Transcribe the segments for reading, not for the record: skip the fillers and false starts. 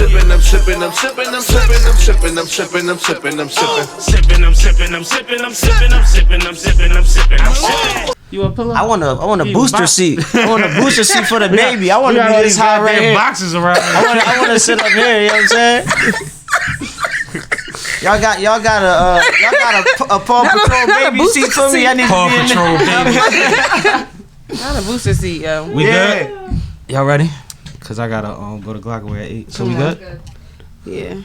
sippin', I'm sippin', I'm sippin', I'm sippin', I'm sippin', I'm sippin', I'm sippin', I'm sippin'. Sippin', I'm sippin', I'm sippin', I'm sippin', I'm sippin', I'm sippin', I'm sippin', I'm sippin'. You want a pillow? I want a booster seat. I want a booster seat for the baby. I want to be this high right here. Boxes around. I want to sit up here. You know what I'm saying? Y'all got a Paw Patrol baby seat for me. I need Paw to be in Patrol there. baby. Not a booster seat, yo. We good? Y'all ready? Cause I gotta go to Glockaway at 8. So we good? Yeah.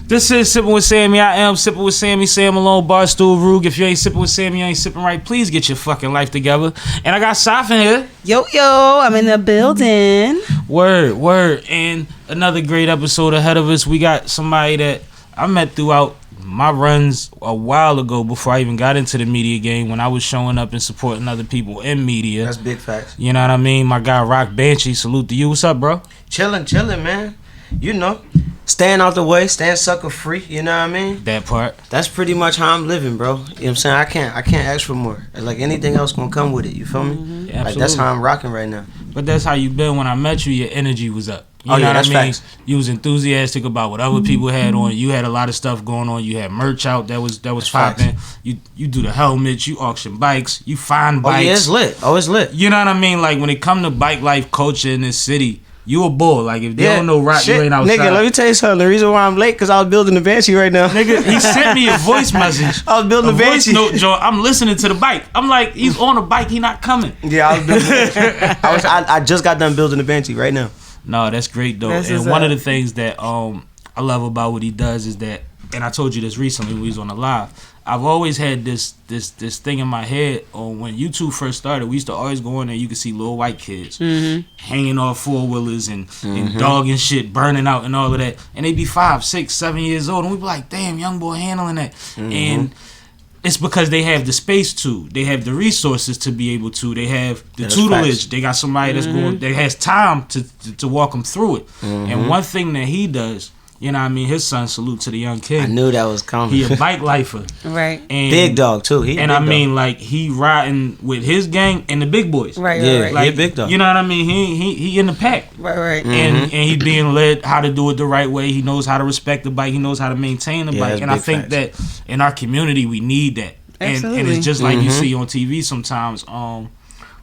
This is Sippin' with Sammie. I am Sippin' with Sammie. Sam Malone, Barstool, Rug. If you ain't sippin' with Sammie, you ain't sippin' right. Please get your fucking life together. And I got Soph in here. Yo, I'm in the building. Word. And another great episode ahead of us. We got somebody that I met throughout my runs a while ago before I even got into the media game, when I was showing up and supporting other people in media. That's big facts. You know what I mean? My guy Rock Banshee, salute to you. What's up, bro? Chilling, man. You know, staying out the way, staying sucker free. You know what I mean? That part. That's pretty much how I'm living, bro. You know what I'm saying? I can't ask for more. Like anything else gonna come with it. You feel me? Mm-hmm. Yeah, like that's how I'm rocking right now. But that's how you been. When I met you, your energy was up. You know that's what I mean? facts. You was enthusiastic about what other people had on. You had a lot of stuff going on. You had merch out that was popping. You do the helmets. You auction bikes. You find bikes. Oh yeah, it's lit. It's lit. You know what I mean? Like when it come to bike life culture in this city, you a bull. Like if they don't know Rock, you ain't outside. Nigga, let me tell you something. The reason why I'm late, because I was building the Banshee right now. Nigga, he sent me a voice message. I was building the Banshee. Voice note, Joe. I'm listening to the bike. I'm like, he's on a bike. He not coming. Yeah, I was building the Banshee. I just got done building the Banshee right now. No, that's great though. And one of the things that I love about what he does is that, and I told you this recently when we was on the live, I've always had this thing in my head on when YouTube first started. We used to always go in there, you could see little white kids hanging off 4-wheelers and dogging shit, burning out and all of that. And they'd be 5, 6, 7 years old. And we'd be like, damn, young boy handling that. And it's because they have the space to. They have the resources to be able to. They have the tutelage. They got somebody that's going, that has time to walk them through it. And one thing that he does, you know what I mean, his son, salute to the young kid. I knew that was coming. He a bike lifer. Right. And, big dog too. And I mean, like, he riding with his gang and the big boys. Right. Like, he a big dog. You know what I mean? He in the pack. Right. And he being led how to do it the right way. He knows how to respect the bike. He knows how to maintain the bike. And I think that in our community we need that. And it's just like you see on TV sometimes.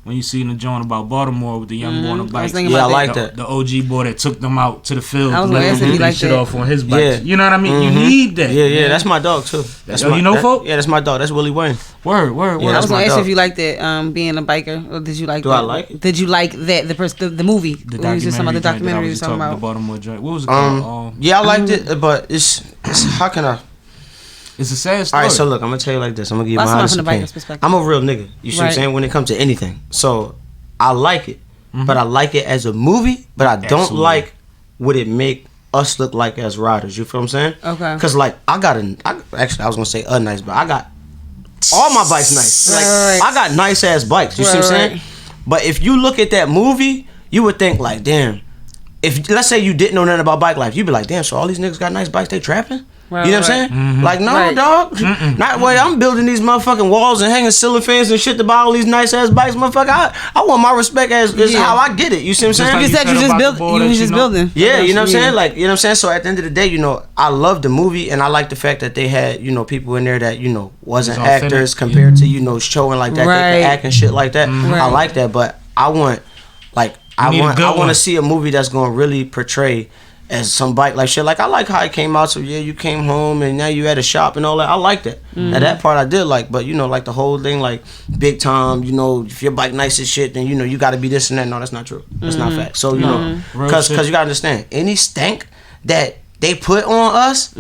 When you see in the joint about Baltimore with the young boy on the bike. I like that. The OG boy that took them out to the field. I was going to ask if you like shit that. Off on his bike. You know what I mean? You need that. Yeah, that's my dog too. That's you know folk? Yeah, that's my dog. That's Willie Wayne. Word. Yeah, I was going to ask if you liked that, being a biker, or did you like? Do I like it? Did you like that the movie? The documentary. The Baltimore joint. What was it called? Yeah, I liked it, but it's how can I? It's a sad story. All right, so look, I'm gonna tell you like this. I'm gonna give you my honest opinion. I'm a real nigga. You see what I'm saying? When it comes to anything, so I like it, but I like it as a movie. But I don't like what it make us look like as riders. You feel what I'm saying? Okay. Because like I was gonna say a nice, but I got all my bikes nice. Like I got nice ass bikes. You see what I'm saying? But if you look at that movie, you would think like, damn. If let's say you didn't know nothing about bike life, you'd be like, damn. So all these niggas got nice bikes, they trapping? You know what I'm saying? Like, no, dog. Not way. I'm building these motherfucking walls and hanging ceiling fans and shit to buy all these nice ass bikes, motherfucker. I want my respect as how I get it. You see what I'm saying? You said you just building. Yeah, you know what I'm saying? Like, you know what I'm saying? So at the end of the day, you know, I love the movie and I like the fact that they had, you know, people in there that, you know, wasn't actors compared to, you know, showing like that. They can act and shit like that. I like that, but I want to see a movie that's gonna really portray as some bike like shit. Like I like how it came out. So yeah, you came home and now you at a shop and all that. I like that. Now that part I did like, but you know, like the whole thing, like big time. You know, if your bike nice as shit, then you know you got to be this and that. No, that's not true. That's not fact. So you know, because you gotta understand, any stank that they put on us.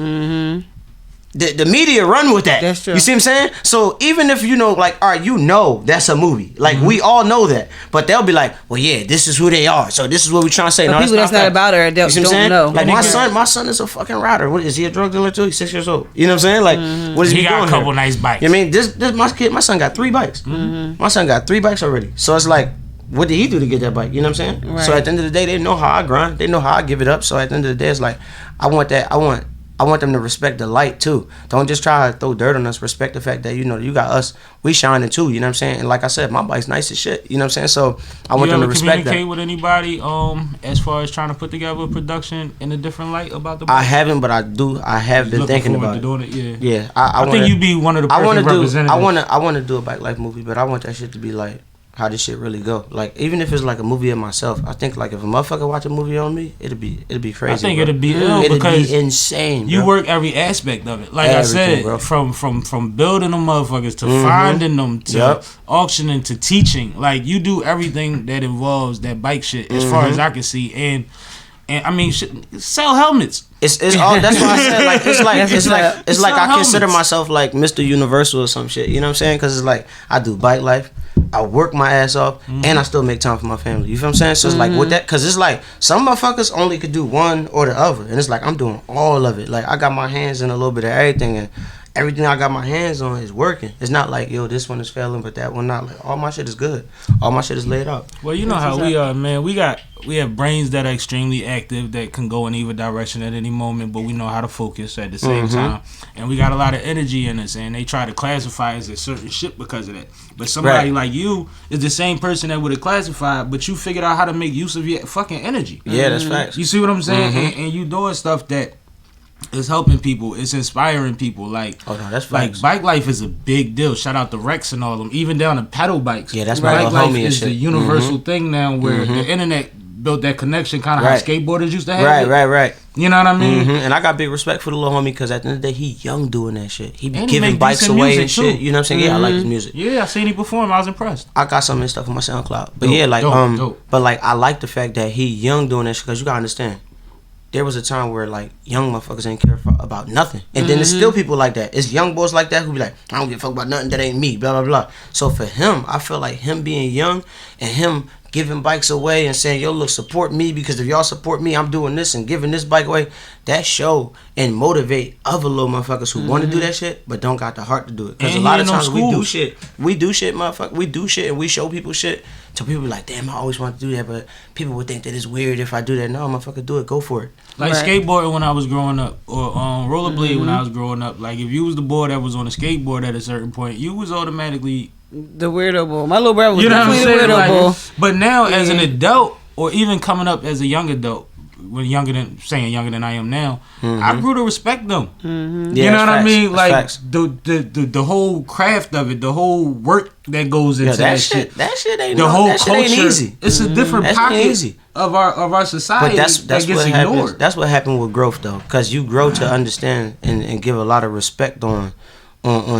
The media run with that. That's true. You see what I'm saying? So even if you know, like, all right, you know that's a movie. Like we all know that, but they'll be like, well, yeah, this is who they are. So this is what we're trying to say. But no, people that's not about her don't know. Like my son is a fucking rider. What is he, a drug dealer too? He's 6 years old. You know what I'm saying? Like, what is he doing? He got a couple nice bikes. You know what I mean, my son got 3 bikes. My son got 3 bikes already. So it's like, what did he do to get that bike? You know what I'm saying? Right. So at the end of the day, they know how I grind. They know how I give it up. So at the end of the day, it's like, I want I want them to respect the light too. Don't just try to throw dirt on us. Respect the fact that, you know, you got us. We shining too. You know what I'm saying? And like I said, my bike's nice as shit. You know what I'm saying? So I want them to respect that. You ever communicate with anybody as far as trying to put together a production in a different light about the bike? I haven't, but I do. I have been thinking about it. Doing it. Yeah. I think you'd be one of the perfect representatives. I want to do a bike life movie, but I want that shit to be like how this shit really go. Like, even if it's like a movie of myself, I think like if a motherfucker watch a movie on me, it'll be crazy. I think it'll be ill because be insane. Bro. You work every aspect of it. Like everything, I said, bro. from building them motherfuckers to finding them to auctioning to teaching. Like, you do everything that involves that bike shit as far as I can see. And I mean, sell helmets. It's all. That's why I said like it's like I consider myself like Mr. Universal or some shit. You know what I'm saying? Because it's like I do bike life, I work my ass off, and I still make time for my family. You feel what I'm saying? So it's like with that, because it's like some motherfuckers only could do one or the other, and it's like I'm doing all of it. Like I got my hands in a little bit of everything, and everything I got my hands on is working. It's not like, yo, this one is failing, but that one not. Like, all my shit is good. All my shit is laid out. Well, you know how we are, man. We have brains that are extremely active that can go in either direction at any moment, but we know how to focus at the same time. And we got a lot of energy in us, and they try to classify us as certain shit because of that. But somebody like you is the same person that would have classified, but you figured out how to make use of your fucking energy. Yeah, that's facts. You see what I'm saying? And you doing stuff that it's helping people. It's inspiring people. Like, oh no, that's like bike life is a big deal. Shout out to Rex and all of them, even down to pedal bikes. Yeah, that's bike life homie is the universal thing now, where the internet built that connection, kind of how skateboarders used to have. Right. You know what I mean? And I got big respect for the little homie because at the end of the day, he young doing that shit. He be giving bikes away and shit. You know what I'm saying? Yeah, I like his music. Yeah, I seen him perform. I was impressed. I got some of his stuff on my SoundCloud. But yeah, like dope. But like I like the fact that he young doing that shit because you gotta understand. There was a time where like young motherfuckers ain't care about nothing, and then there's still people like that. It's young boys like that who be like, I don't give a fuck about nothing that ain't me, blah blah blah. So for him, I feel like him being young and him giving bikes away and saying, yo, look, support me because if y'all support me, I'm doing this and giving this bike away. That show and motivate other little motherfuckers who want to do that shit but don't got the heart to do it. Because a lot of times we do shit, motherfucker. We do shit and we show people shit. So people be like, damn, I always want to do that, but people would think that it's weird if I do that. No, motherfucker, do it. Go for it. Like skateboarding when I was growing up, or rollerblade when I was growing up. Like if you was the boy that was on a skateboard at a certain point, you was automatically the weirdo boy. My little brother was definitely the weirdo boy. But now, as an adult, or even coming up as a young adult, younger than I am now, I grew to respect them. Yeah, you know what I mean? Like the whole craft of it, the whole work that goes into that shit. That shit ain't the whole that culture. Shit ain't easy. It's a different pocket of our society. But that's that gets what ignored. happens. That's what happened with growth though, because you grow to understand and give a lot of respect on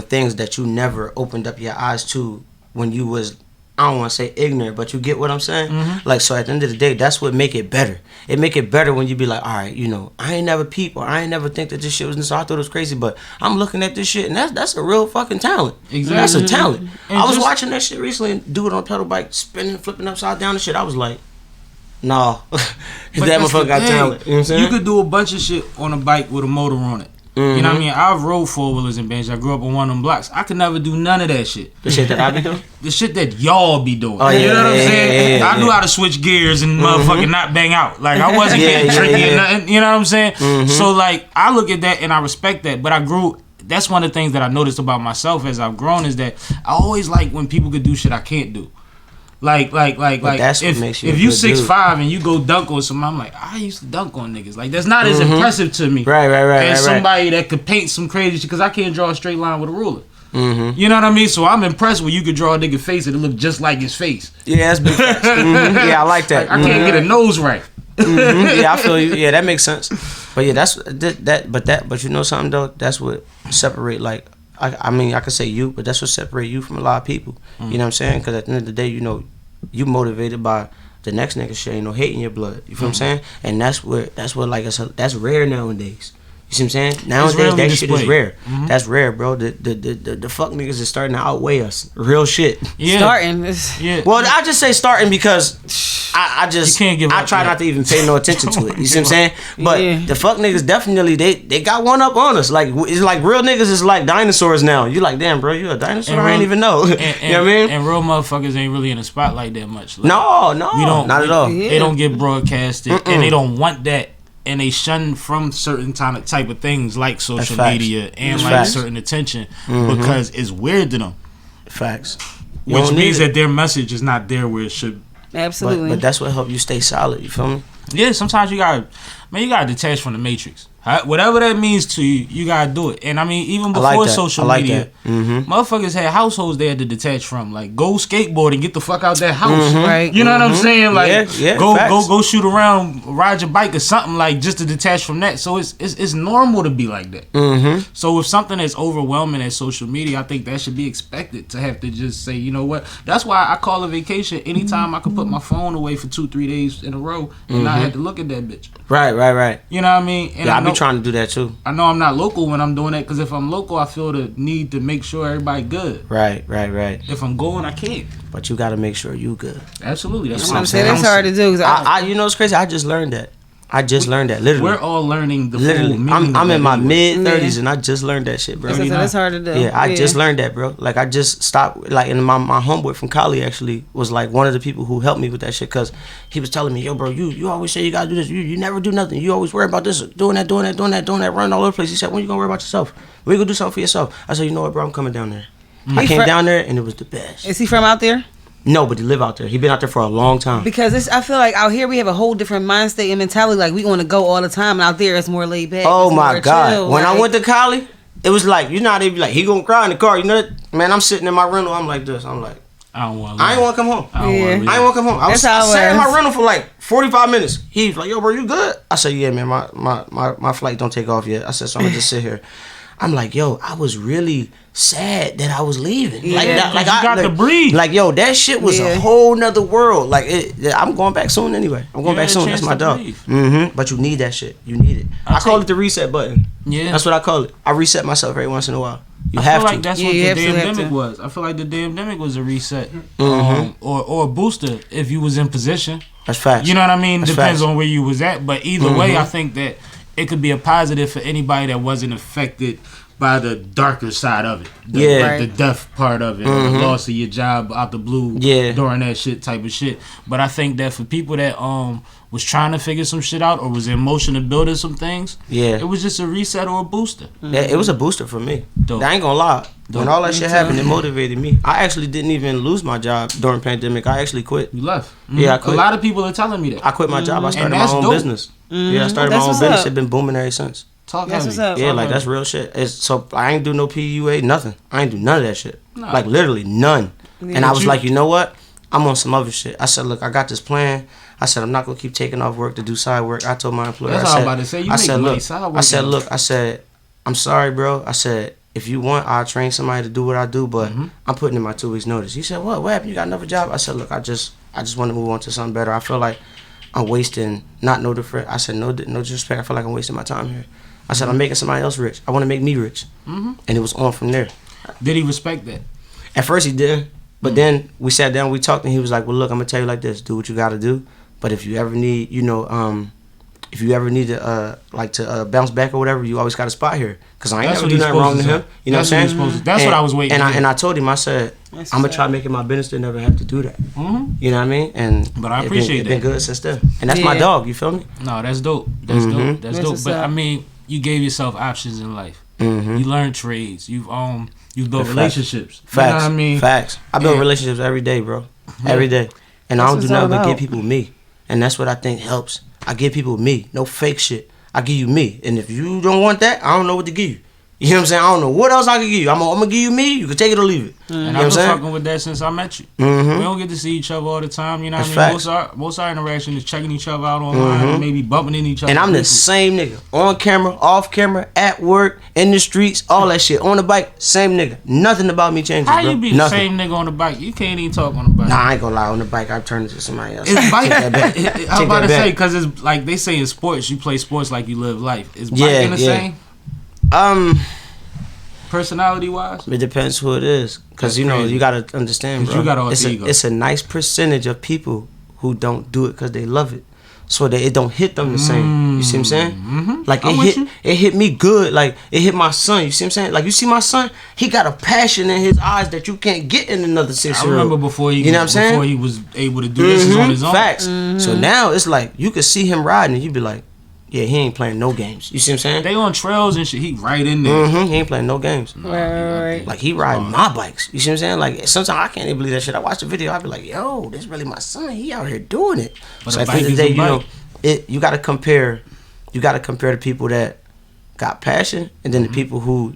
things that you never opened up your eyes to when you was, I don't want to say ignorant, but you get what I'm saying? Like, so at the end of the day, that's what make it better. It make it better when you be like, all right, you know, I ain't never peep or I ain't never think that this shit was this. So I thought it was crazy, but I'm looking at this shit and that's a real fucking talent. Exactly. That's a talent. And I was watching that shit recently and do it on pedal bike, spinning, flipping upside down and shit. I was like, no, that motherfucker got talent. You know what I'm saying? You could do a bunch of shit on a bike with a motor on it. You know what I mean? I've rode four-wheelers and bench. I grew up on one of them blocks. I could never do none of that shit. The shit that I be doing? The shit that y'all be doing. Oh, you know what I'm saying? I knew how to switch gears and motherfucking not bang out. Like, I wasn't getting tricky or nothing. You know what I'm saying? So, like, I look at that and I respect that. But I grew... That's one of the things that I noticed about myself as I've grown is that I always like when people could do shit I can't do. Like that's what makes you if you 6'5" and you go dunk on somebody, I'm like, I used to dunk on niggas. Like that's not as impressive to me, right, as somebody that could paint some crazy shit because I can't draw a straight line with a ruler. You know what I mean? So I'm impressed when you could draw a nigga face and it look just like his face. Yeah, that's big facts. Yeah, I like that. Like, I can't get a nose right. Yeah, I feel you. Yeah, that makes sense. But yeah, that's that. But you know something though? That's what separate like. I mean, I could say you, but that's what separate you from a lot of people. You know what I'm saying? Because at the end of the day, you know, you motivated by the next nigga shit, ain't no hate in your blood. You feel what I'm saying? And that's what like that's rare nowadays. You see what I'm saying? Nowadays that shit is rare. That's rare, bro. The fuck niggas is starting to outweigh us. Real shit. Yeah. Starting. Yeah. Well, I just say starting because I just you can't give up, I try not to even pay no attention to it. You see what I'm saying? But the fuck niggas definitely they got one up on us. Like it's like real niggas is like dinosaurs now. You like, damn, bro, you a dinosaur? I ain't even know. You know what I mean? And real motherfuckers ain't really in the spotlight that much. Like, no, we don't, not at all. They don't get broadcasted and they don't want that and they shun from certain type of things like social That's media and That's like facts. certain attention because it's weird to them. Facts. Which means that their message is not there where it should. Absolutely. But that's what help you stay solid. You feel me? Yeah, sometimes you gotta detach from the matrix. Whatever that means to you, you gotta do it. And I mean, even before social media, motherfuckers had households they had to detach from. Like, go skateboard and get the fuck out that house. Right. You know what I'm saying? Like, facts. go shoot around, ride your bike or something, like, just to detach from that. So it's normal to be like that. So if something is overwhelming as social media, I think that should be expected to have to just say, you know what? That's why I call a vacation anytime I could put my phone away for 2-3 days in a row and not have to look at that bitch. Right. You know what I mean? And I be trying to do that too. I know I'm not local when I'm doing that, because if I'm local, I feel the need to make sure everybody good. Right. If I'm going, I can't. But you got to make sure you good. Absolutely. That's You know what I'm saying. That's hard to do. You know what's crazy? I just learned that. Literally. We're all learning the Literally. full meaning. I'm in my anyway. mid-30s and I just learned that shit, bro. That's hard to do. Yeah, I just learned that, bro. Like, I just stopped. Like, and my homeboy from Cali actually was like one of the people who helped me with that shit, because he was telling me, yo, bro, you always say you gotta do this. You never do nothing. You always worry about this, doing that, running all over the place. He said, when you gonna worry about yourself? When you gonna do something for yourself? I said, you know what, bro, I'm coming down there. I came down there and it was the best. Is he from out there? No, but he live out there. He been out there for a long time. Because I feel like out here we have a whole different mind state and mentality. Like, we want to go all the time, and out there it's more laid back. Oh it's my more God. chill, When like, I went to Cali, it was like, you know how they be like, he gonna cry in the car. You know that? Man, I'm sitting in my rental. I'm like this. I'm like, I ain't want to come home. I ain't want to come home. I That's how it sat in my was. rental for like 45 minutes. He was like, yo, bro, you good? I said, yeah, man, my flight don't take off yet. I said, so I'm gonna just sit here. I'm like, yo, I was really sad that I was leaving. Yeah, like that, like you got to breathe. Like, yo, that shit was a whole nother world. Like, I'm going back soon anyway. I'm going back soon. That's my dog. But you need that shit. You need it. I call it the reset button. Yeah, that's what I call it. I reset myself every once in a while. You I have feel to. like that's what the damn was. I feel like the damn demic was a reset, or a booster if you was in position. That's facts. You know what I mean? That's Depends facts. on where you was at, but either way, I think that it could be a positive for anybody that wasn't affected by the darker side of it. The death part of it, or the loss of your job out the blue during that shit type of shit. But I think that for people that was trying to figure some shit out or was in motion to building some things, it was just a reset or a booster. Yeah, it was a booster for me. Dope. I ain't gonna lie. Dope. When all that shit happened, it motivated me. I actually didn't even lose my job during pandemic. I actually quit. You left. Yeah, I quit. A lot of people are telling me that. I quit my job. I started And my that's own dope. business. Yeah, I started my own business. It's been booming ever since. Talk That's heavy. what's up. Yeah, like that's real shit. So I ain't do no PUA, nothing. I ain't do none of that shit. Nah. Like literally none. Yeah. And I was like, you know what? I'm on some other shit. I said, look, I got this plan. I said, I'm not gonna keep taking off work to do side work. I told my employer, That's I all said, I'm about to say. You I make said, money look, side work. I said, look, I said, I'm sorry, bro. I said, if you want, I'll train somebody to do what I do, but I'm putting in my 2 weeks notice. He said, what happened? You got another job? I said, look, I just want to move on to something better. I feel like I'm wasting, no disrespect. I feel like I'm wasting my time here. I said, I'm making somebody else rich. I want to make me rich. And it was on from there. Did he respect that? At first he did, but then we sat down, we talked, and he was like, well, look, I'm going to tell you like this. Do what you got to do. But if you ever need, to bounce back or whatever, you always got a spot here. Because I ain't never do nothing wrong to him. You know what I'm saying? That's what I was waiting for. And I told him, I said, I'm going to try making my business to never have to do that. You know what I mean? But I appreciate that. It's been good since then. And that's my dog, you feel me? No, that's dope. That's dope. That's dope. But I mean, you gave yourself options in life. You learned trades. You've built relationships. Facts. You know what I mean? Facts. I build relationships every day, bro. Every day. And I don't do nothing but give people me. And that's what I think helps. I give people me. No fake shit. I give you me. And if you don't want that, I don't know what to give you. You know what I'm saying? I don't know what else I can give you. I'm gonna give you me. You can take it or leave it. And I've been fucking with that since I met you. We don't get to see each other all the time. You know what I mean? Most our interaction is checking each other out online, maybe bumping into each other. And I'm the same nigga. On camera, off camera, at work, in the streets, all that shit. On the bike, same nigga. Nothing about me changes, How bro. you be the same nigga on the bike? You can't even talk on the bike. Nah, I ain't gonna lie. On the bike, I've turned into somebody else. It's bike. Take that back. I was about to say, because it's like they say in sports, you play sports like you live life. Is biking the same? Personality wise, it depends who it is, because you gotta understand, bro. You got alter ego. It's a nice percentage of people who don't do it because they love it, so that it don't hit them the same. You see what I'm saying? Like it hit me good. Like it hit my son. You see what I'm saying? Like you see my son, he got a passion in his eyes that you can't get in another 6-year-old. I remember before he was able to do this on his own. Facts. So now it's like you could see him riding, and you'd be like, yeah, he ain't playing no games. You see what I'm saying? They on trails and shit. He right in there. He ain't playing no games. Right. Like he riding my bikes. You see what I'm saying? Like sometimes I can't even believe that shit. I watch the video. I be like, yo, this really my son. He out here doing it. But so a at the end of bike the day, is a you know, bike. you gotta compare. You gotta compare the people that got passion and then the people who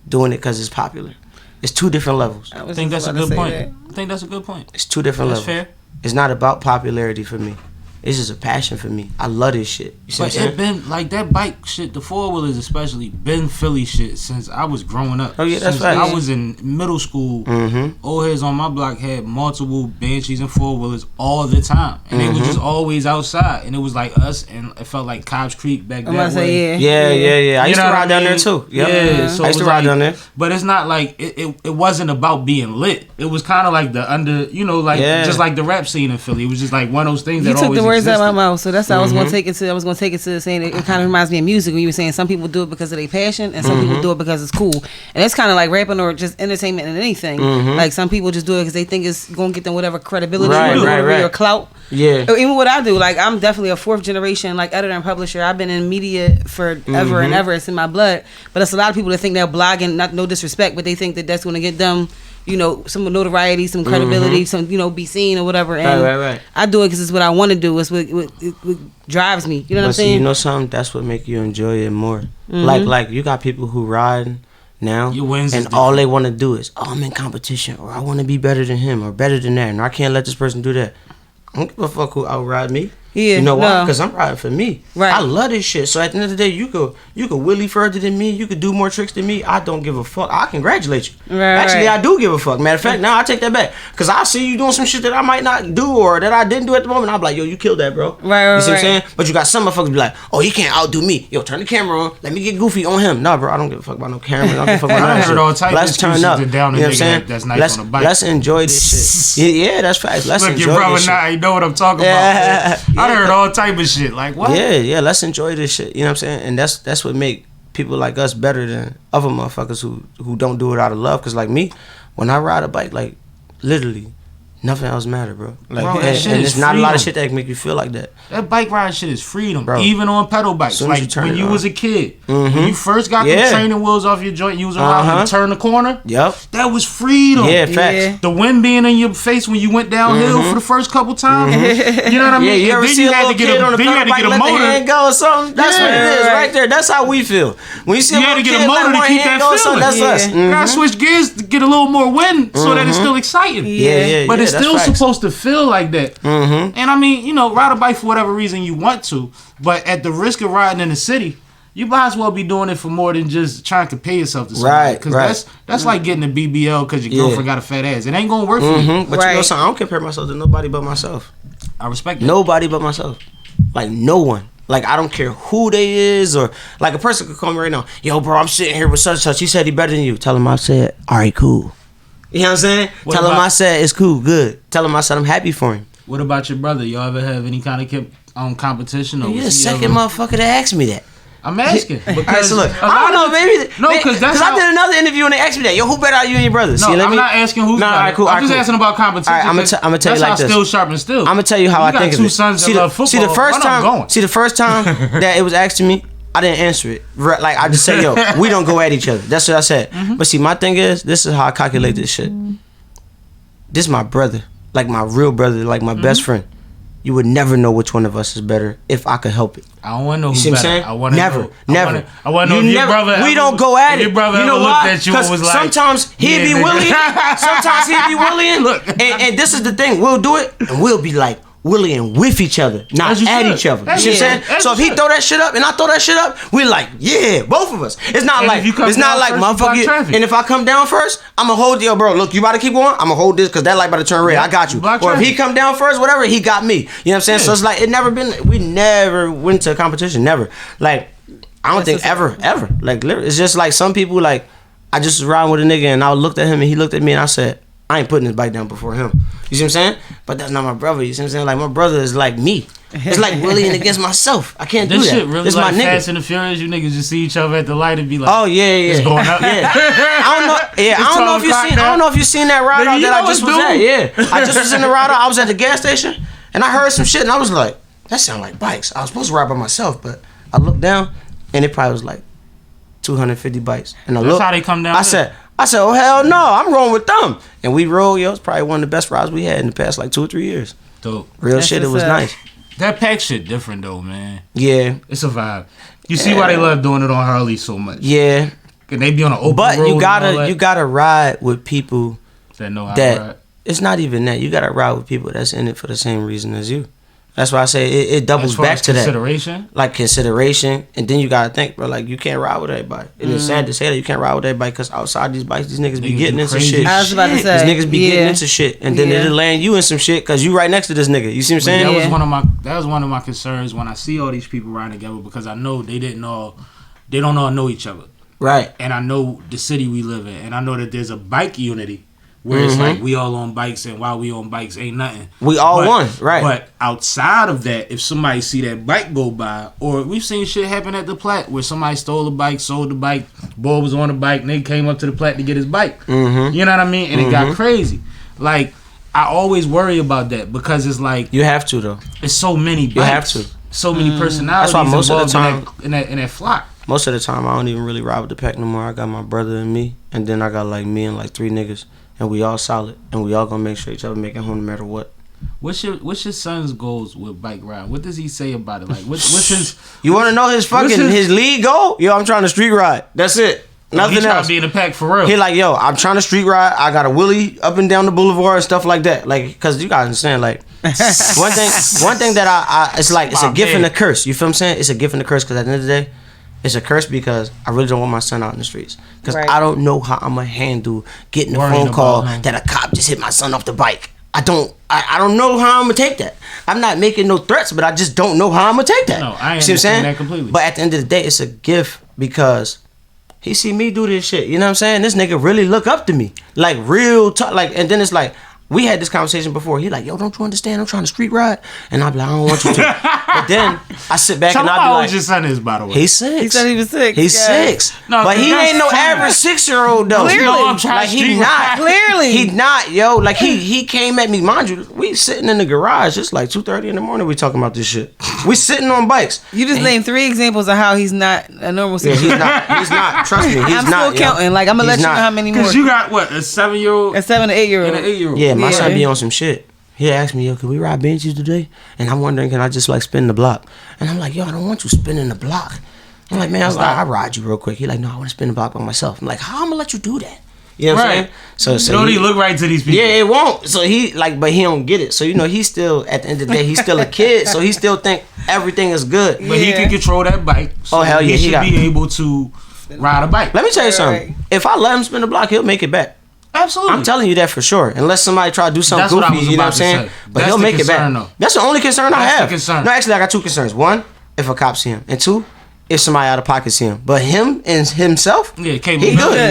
doing it because it's popular. It's two different levels. I think that's a good point. I think that's a good point. It's two different levels. That's fair. It's not about popularity for me. It's just a passion for me. I love this shit. You see what I'm saying? It been like that bike shit, the 4-wheelers especially, been Philly shit since I was growing up. Oh yeah, that's since right. I was in middle school. Old heads on my block had multiple Banshees and 4-wheelers all the time, and they was just always outside. And it was like us, and it felt like Cobbs Creek back that way. Yeah. I used to ride down there too. Yep. Yeah, so I used to ride down there. But it's not like it wasn't about being lit. It was kind of like the just like the rap scene in Philly. It was just like one of those things that always took the words existed. out of my mouth, so that's how I was going to take it to. I was going to take it to saying it kind of reminds me of music when you were saying some people do it because of their passion and some people do it because it's cool. And it's kind of like rapping or just entertainment and anything. Like some people just do it because they think it's going to get them whatever credibility or clout. Yeah. Or even what I do, like I'm definitely a 4th generation like editor and publisher. I've been in media forever and ever. It's in my blood. But it's a lot of people that think they're blogging, not no disrespect, but they think that that's going to get them some notoriety, some credibility, some be seen or whatever. And right. I do it because it's what I want to do. It's what drives me. You know what I'm saying? You know something? That's what make you enjoy it more. Like you got people who ride now, Your wins and all they want to do is, I'm in competition, or I want to be better than him, or better than that, and I can't let this person do that. I don't give a fuck who outride me. Yeah, you know why? no. Because I'm riding for me. Right. I love this shit. So at the end of the day, you could wheelie further than me. You could do more tricks than me. I don't give a fuck. I congratulate you. Actually, I do give a fuck. Matter of fact, now I take that back. Because I see you doing some shit that I might not do or that I didn't do at the moment. I'm like, yo, you killed that, bro. Right. You see what I'm saying? But you got some motherfuckers be like, oh, he can't outdo me. Yo, turn the camera on. Let me get goofy on him. Nah, bro, I don't give a fuck about no camera. I don't give a fuck about I no heard shit. all types of Let's turn up. excuses to down a You know what I'm nigga saying? that's nice on a bike. Let's enjoy this shit. Yeah, that's facts. Let's Look, enjoy your brother this shit. now, you know what I'm talking about. Man. I heard all type of shit. Like, what? Yeah, let's enjoy this shit. You know what I'm saying? And that's what make people like us better than other motherfuckers who don't do it out of love. Cause like me, when I ride a bike, like literally nothing else matter, bro. Like, Bro, and shit is there's not a lot of freedom. shit that can make you feel like that. That bike ride shit is freedom, Bro. even on pedal bikes. Soon as you Like turn when it you on. was a kid, when you first got the training wheels off your joint, you was around to turn the corner. Yep. That was freedom. Yeah, facts. The wind being in your face when you went downhill for the first couple times. You know what I mean? Yeah, you ever And then see a had little to get kid on the then you pedal had to bike get a let the motor. hand go or something? That's what it is right there. That's how we feel. When you see a You had little to get kid a motor let to one keep hand that go or something, that's feeling. us. Gotta switch gears to get a little more wind so that it's still exciting. Yeah, But it's that's still facts. supposed to feel like that. And I mean, ride a bike for whatever reason you want to, but at the risk of riding in the city, you might as well be doing it for more than just trying to compare yourself to somebody. Right, Because that's like getting a BBL because your girlfriend got a fat ass. It ain't gonna work for you. But you know something? I don't compare myself to nobody but myself. I respect that. Nobody but myself. Like no one. Like I don't care who they is, or like a person could call me right now. Yo, bro, I'm sitting here with such and such. He said he better than you. Tell him I said, all right, cool. You know what I'm saying? Tell him I said it's cool, good. Tell him I said I'm happy for him. What about your brother? Y'all ever have any kind of competition? Or You're the second motherfucker that asked me that. I'm asking. Because All right, so look, I don't know, maybe. No, because that's I did another interview and they asked me that. Yo, who better are you and your brother? No, See, I'm not asking who's better. all right, cool. I'm just asking about competition. All right, I'm gonna tell you like this. That's how still sharp and still. I'm gonna tell you how I think of it. You got two sons that love football. See, the first Why not time. going? See, the first time that it was asked to me, I didn't answer it. Like I just said, yo, we don't go at each other. That's what I said. But see, my thing is, this is how I calculate this shit. This is my brother, like my real brother, like my best friend. You would never know which one of us is better if I could help it. I don't want to know You who's see what I'm better. saying? I want to never. I want to know if your brother. We don't go at it. Your brother you know ever why? looked at you and was like, sometimes he'd be willing. Sometimes he'd be willing. Look, and this is the thing. We'll do it, and we'll be like willing with each other, not As you at should. each other. As You you see what I'm should. saying? As So you if he should. throw that shit up and I throw that shit up, we're like, yeah, both of us. It's not And like if you come it's not down like first, you block motherfucker. traffic. And if I come down first, I'ma hold yo, bro. Look, you about to keep going? I'ma hold this because that light about to turn red. I got you. Block Or if he traffic. come down first, whatever, he got me. You know what I'm saying? So it's like we never went to a competition. Never. Like I don't think ever. Like literally, it's just like some people like I just was riding with a nigga and I looked at him and he looked at me and I said, I ain't putting his bike down before him. You see what I'm saying? But that's not my brother. You see what I'm saying? Like my brother is like me. It's like bullying against myself. I can't do This that. shit really This like my nigga. Fast and the Furious. You niggas just see each other at the light and be like, Oh yeah. it's going up. Yeah. I don't know. Yeah, I don't know if you seen. I don't know if you seen that ride out Nigga, you that I know just it's was at. dude. Yeah, I just was in the ride out. I was at the gas station and I heard some shit and I was like, that sound like bikes. I was supposed to ride by myself, but I looked down and it probably was like 250 bikes. And That's how they come down. I said, oh hell no, I'm rolling with them. And we rode, it's probably one of the best rides we had in the past like 2 or 3 years. Dope. Real shit, it was nice. That pack shit different though, man. Yeah. It's a vibe. You see why they love doing it on Harley so much. Yeah. Cause they be on an open road. But you gotta ride with people that know how to ride. It's not even that. You gotta ride with people that's in it for the same reason as you. That's why I say it doubles back to consideration. Like consideration, and then you gotta think, bro. Like you can't ride with everybody. And it's sad to say that you can't ride with everybody because outside these bikes, these niggas be getting into shit. I was about to say, these niggas be getting into shit, and then it'll land you in some shit because you right next to this nigga. You see what I'm saying? That was one of my concerns when I see all these people riding together because I know they don't all know each other. Right. And I know the city we live in, and I know that there's a bike unity. Where it's like we all on bikes, and while we on bikes ain't nothing. We all one, right? But outside of that, if somebody see that bike go by, or we've seen shit happen at the Platte where somebody stole a bike, sold the bike, boy was on the bike, nigga came up to the Platte to get his bike. Mm-hmm. You know what I mean? And it got crazy. Like I always worry about that because it's like you have to though. It's so many bikes, you have to. So many personalities. That's why most of the time in that flock. Most of the time, I don't even really ride with the pack no more. I got my brother and me, and then I got like me and like 3 niggas. And we all solid, and we all gonna make sure each other make it home no matter what. What's your son's goals with bike ride? What does he say about it? Like, what's his? You want to know his lead goal? Yo, I'm trying to street ride. That's it. Nothing else. Trying to be in the pack for real. He like, yo, I'm trying to street ride. I got a wheelie up and down the boulevard and stuff like that. Like, cause you gotta understand, like, one thing that I it's like it's a gift and a curse. You feel what I'm saying? It's a gift and a curse because at the end of the day, it's a curse because I really don't want my son out in the streets. Because I don't know how I'm going to handle getting a phone call that a cop just hit my son off the bike. I don't know how I'm going to take that. I'm not making no threats, but I just don't know how I'm going to take that. No, I see what I'm saying? That completely. But at the end of the day, it's a gift because he see me do this shit. You know what I'm saying? This nigga really look up to me. Like real talk. Like, and then it's like, we had this conversation before. He like, yo, don't you understand? I'm trying to street ride. And I'll be like, I don't want you to. But then I sit back and I'll be like, how old your son is, by the way? He's 6. He said he was 6. He's 6. No, but he ain't no average 6-year-old though. Clearly. Like he not. Clearly. He not, yo. Like he came at me. Mind you, we sitting in the garage. It's like 2:30 in the morning. We talking about this shit. We sitting on bikes. You just named 3 examples of how he's not a normal 6-year-old. He's not. Trust me, he's I'm not. still counting. Like I'm gonna let you know how many more. Because you got what, a 7-year-old, a 7 to 8-year-old, and an 8-year-old. Yeah, my son be on some shit. He asked me, yo, can we ride banshees today? And I'm wondering, can I just like spin the block? And I'm like, yo, I don't want you spinning the block. I'm like, man, I'll ride you real quick. He like, no, I want to spin the block by myself. I'm like, how I'm gonna let you do that? You know what I'm saying? So don't he look right to these people? Yeah, it won't. So he like, but he don't get it. So he's still at the end of the day, he's still a kid. So he still think everything is good. But he can control that bike. So hell yeah, he should be able to ride a bike. Let me tell you something. If I let him spin the block, he'll make it back. Absolutely. I'm telling you that for sure. Unless somebody try to do something goofy, you know what I'm saying? But he'll make it back. Though. That's the only concern I have. The concern. No, actually, I got 2 concerns. 1, if a cop see him. And 2, if somebody out of pocket see him. But him and himself, he good.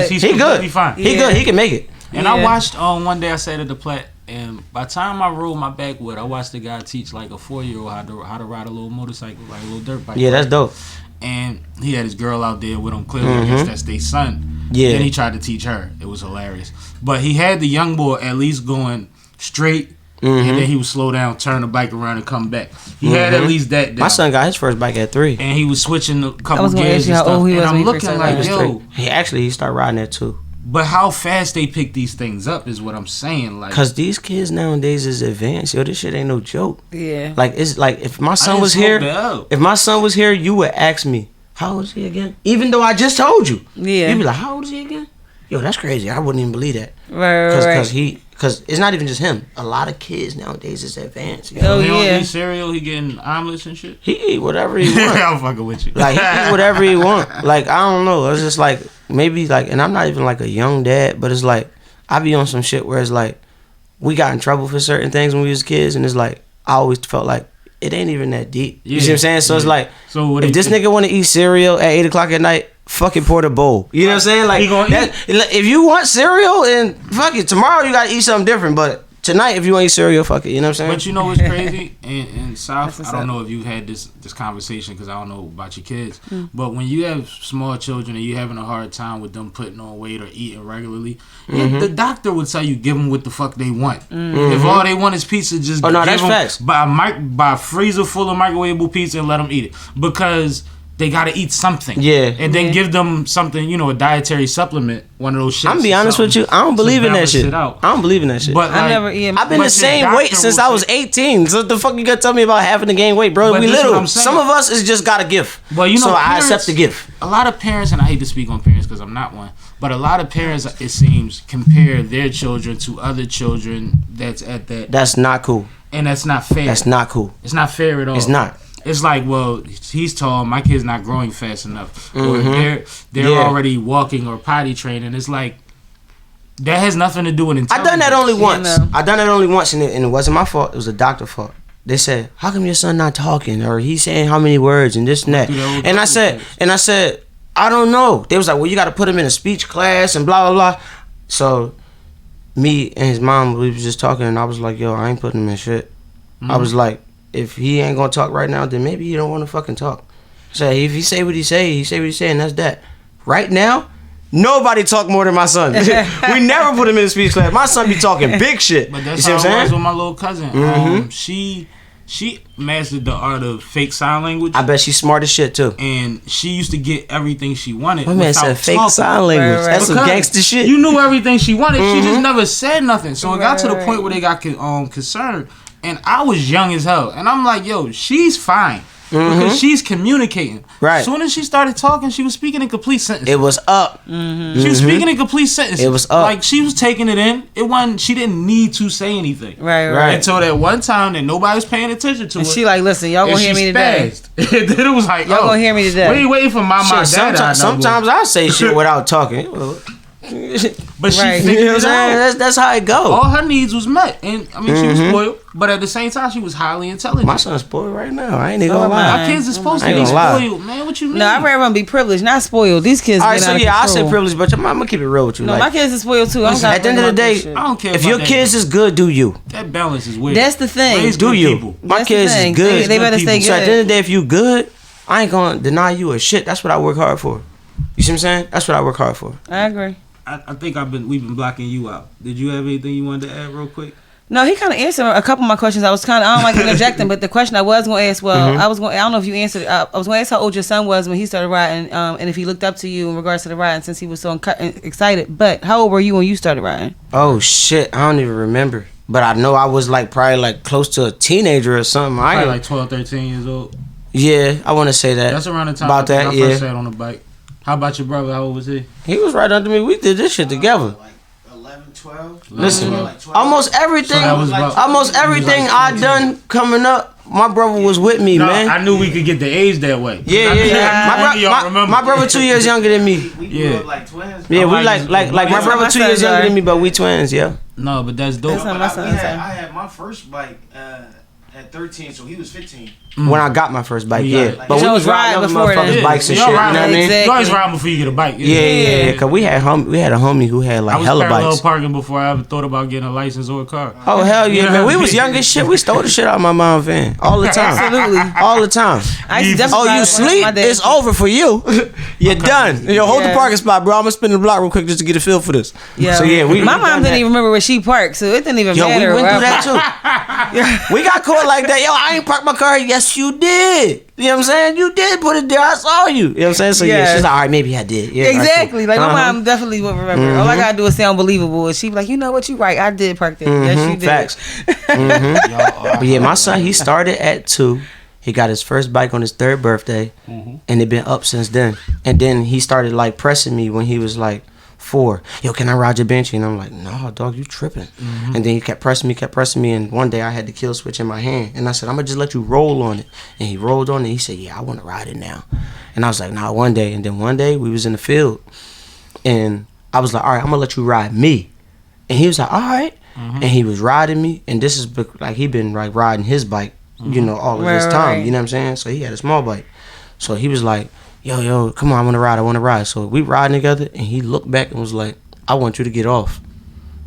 He's good. He fine. He good. He can make it. And I watched one day I sat at the Platte, and by the time I rolled my backwood, I watched the guy teach like a 4-year-old how to ride a little motorcycle, like a little dirt bike. Yeah, that's dope. And he had his girl out there with him. Clearly, I guess that's their son. Yeah. Then he tried to teach her. It was hilarious. But he had the young boy at least going straight, and then he would slow down, turn the bike around, and come back. He had at least that down. My son got his first bike at 3. And he was switching a couple gears and how stuff. old he was and I'm when he looking first like, started. yo. He started riding at 2. But how fast they pick these things up is what I'm saying. Like, cause these kids nowadays is advanced. Yo, this shit ain't no joke. Yeah. Like it's like if my son was here, you would ask me, how old is he again? Even though I just told you. Yeah. You'd be like, how old is he again? Yo, that's crazy. I wouldn't even believe that. Right. Cause it's not even just him. A lot of kids nowadays is advanced. You he know? don't eat cereal. He getting omelets and shit. He eat whatever he want. I'm fucking with you. Like he eat whatever he want. Like I don't know. It's just like maybe like, and I'm not even like a young dad, but it's like I be on some shit where it's like we got in trouble for certain things when we was kids, and it's like I always felt like it ain't even that deep. You see what I'm saying? So it's like, if this nigga want to eat cereal at 8:00 at night, fucking pour the bowl. You know what I'm saying? Like, if you want cereal and fuck it, tomorrow you gotta eat something different. But tonight, if you want to eat cereal, fuck it. You know what I'm saying? But you know what's crazy? In South, I don't know if you've had this conversation because I don't know about your kids. But when you have small children and you're having a hard time with them putting on weight or eating regularly, the doctor would tell you give them what the fuck they want. If all they want is pizza, just give that's them facts. buy a freezer full of microwavable pizza and let them eat it because they gotta eat something. Yeah. And then give them something, a dietary supplement, one of those shits. I'm gonna be honest with you. I don't believe in that shit. I don't believe in that shit. But I never eat. I've been the same weight since I was 18. So what the fuck you gotta tell me about having to gain weight, bro? But We this is what little. I'm saying. Some of us is just got a gift. Well, so I parents, accept the gift. A lot of parents, and I hate to speak on parents because I'm not one, but a lot of parents, it seems, compare their children to other children that's at that. That's not cool. And that's not fair. That's not cool. It's not fair at all. It's not. It's like, well, he's tall, my kid's not growing fast enough. Or they're already walking or potty training. It's like, that has nothing to do with intelligence. I done that only once. no. I done that only once, and it wasn't my fault. It was the doctor's fault. They said, "How come your son not talking?" Or he's saying how many words and this and that. And I said, I don't know. They was like, well, you got to put him in a speech class and blah blah blah. So, me and his mom, we was just talking, and I was like, yo, I ain't putting him in shit. I was like, if he ain't gonna talk right now, then maybe he don't want to fucking talk. So if he say what he say, and that's that. Right now, nobody talk more than my son. We never put him in a speech class. My son be talking big shit. But that's you see how what I'm it was saying? with my little cousin. She mastered the art of fake sign language. I bet she's smart as shit too. And she used to get everything she wanted. My man said fake sign language. Right. That's some Because gangster shit. You knew everything she wanted. She just never said nothing. So it got to the point where they got concerned. And I was young as hell. And I'm like, yo, she's fine. Because she's communicating. Right. As soon as she started talking, she was speaking in complete sentences. It was up. She was speaking in complete sentences. It was up. Like, she was taking it in. It wasn't, she didn't need to say anything. Right. Until that one time that nobody was paying attention to And her. she like, listen, y'all gonna hear me today. And then it was like, Y'all gonna hear me today. We ain't waiting for my Shit, dad. sometimes I say shit without talking. But she Right. figured You know what it I'm out. saying? That's how it go. All her needs was met, and I mean, she was spoiled, but at the same time, she was highly intelligent. My son's spoiled right now. I ain't even So gonna am I. lie. My kids are supposed I to ain't be gonna lie. spoiled, man. What you mean? No, I'd rather them be privileged, not spoiled. These kids. All right, get so out of yeah, I control. say privilege, but I'm gonna keep it real with you. No, like, my kids are spoiled too. Listen, I'm at the end of the day, I don't care. if about your that. kids is good, do you? That balance is weird. That's the thing. Raise Do good you? people. My That's the kids is thing. good. They better stay people. So at the end good. of the day, if you good, I ain't gonna deny you a shit. That's what I work hard for. You see what I'm saying? That's what I work hard for. I agree. I think we've been blocking you out. Did you have anything you wanted to add real quick? No, he kind of answered a couple of my questions. I don't like interjecting, but the question I was going to ask, I don't know if you answered. I was going to ask how old your son was when he started riding, and if he looked up to you in regards to the riding, since he was so excited. But how old were you when you started riding? Oh shit, I don't even remember. But I know I was like probably like close to a teenager or something. I Probably ain't like 12, 13 years old. Yeah, I want to say that. That's around the time about that. I Yeah, first sat on the bike. How about your brother? How old was he? he was right under me. We did this shit together. Like 11, 12. Listen, Like 12. almost everything, So that was about- almost everything I done coming up, my brother was with me, No, man. I knew we could get the age that way. Yeah. My brother 2 years younger than me. We grew Yeah. up like twins. Yeah, we I like like my this. brother 2 years younger than me, but we twins, yeah. No, but that's dope. That's But my I son said. had my first bike at 13, so he was 15. When I got my first bike, Yeah. yeah. But we You was was riding riding other before motherfuckers' then. bikes and Y'all shit. You ride- know what I mean? Exactly. You always ride before you get a bike. Yeah. Cause we had a homie who had I like was hella parallel bikes. parking before I ever thought about getting a license or a car. Oh hell yeah, Yeah. man! We was young as shit. We stole the shit out of my mom's van all the time. Absolutely. all the time. I used to Oh, Oh, definitely you ride with sleep? my dad. It's over for you. You're done. Yo, hold the Yeah. parking spot, bro. I'm gonna spin the block real quick just to get a feel for this. Yeah. So yeah, my mom didn't even remember where she parked, so it didn't even Yo, we matter. went through where I that too. We got caught like that. Yo, I ain't parked my car. Yes, you did. You know what I'm saying? You did put it there. I saw you. You know what I'm saying? So yeah, Yeah. she's like, all right, maybe I did. Yeah, all right, cool. Exactly. Like my Uh-huh. mom definitely would remember. All I gotta do is sound believable. And she be like, you know what, you right. I did park there. Yes, you did. Facts. But yeah, my son, he started at 2. He got his first bike on his 3rd birthday, and it been up since then. And then he started like pressing me when he was like 4. Yo, can I ride your Banshee? And I'm like, no, dog, you tripping. And then he kept pressing me. And one day I had the kill switch in my hand, and I said, I'm gonna just let you roll on it. And he rolled on it. He said, yeah, I want to ride it now. And I was like, nah, one day. And then one day we was in the field, and I was like, all right, I'm gonna let you ride me. And he was like, all right. And he was riding me, and this is like he been like riding his bike, you know, all of this time. Right. You know what I'm saying? So he had a small bike. So he was like, yo, come on, I want to ride. So we riding together, and he looked back and was like, I want you to get off.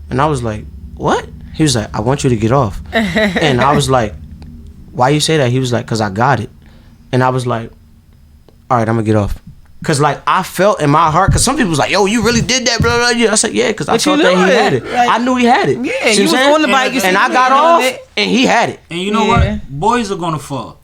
And I was like, what? He was like, I want you to get off. And I was like, why you say that? He was like, because I got it. And I was like, all right, I'm going to get off. Because, like, I felt in my heart, because some people was like, yo, you really did that, blah, blah, blah. I said, yeah, because I felt that he had it. Like, I knew he had it. Yeah, you was on the bike. And I got off, and he had it. And you know what? Boys are going to fall.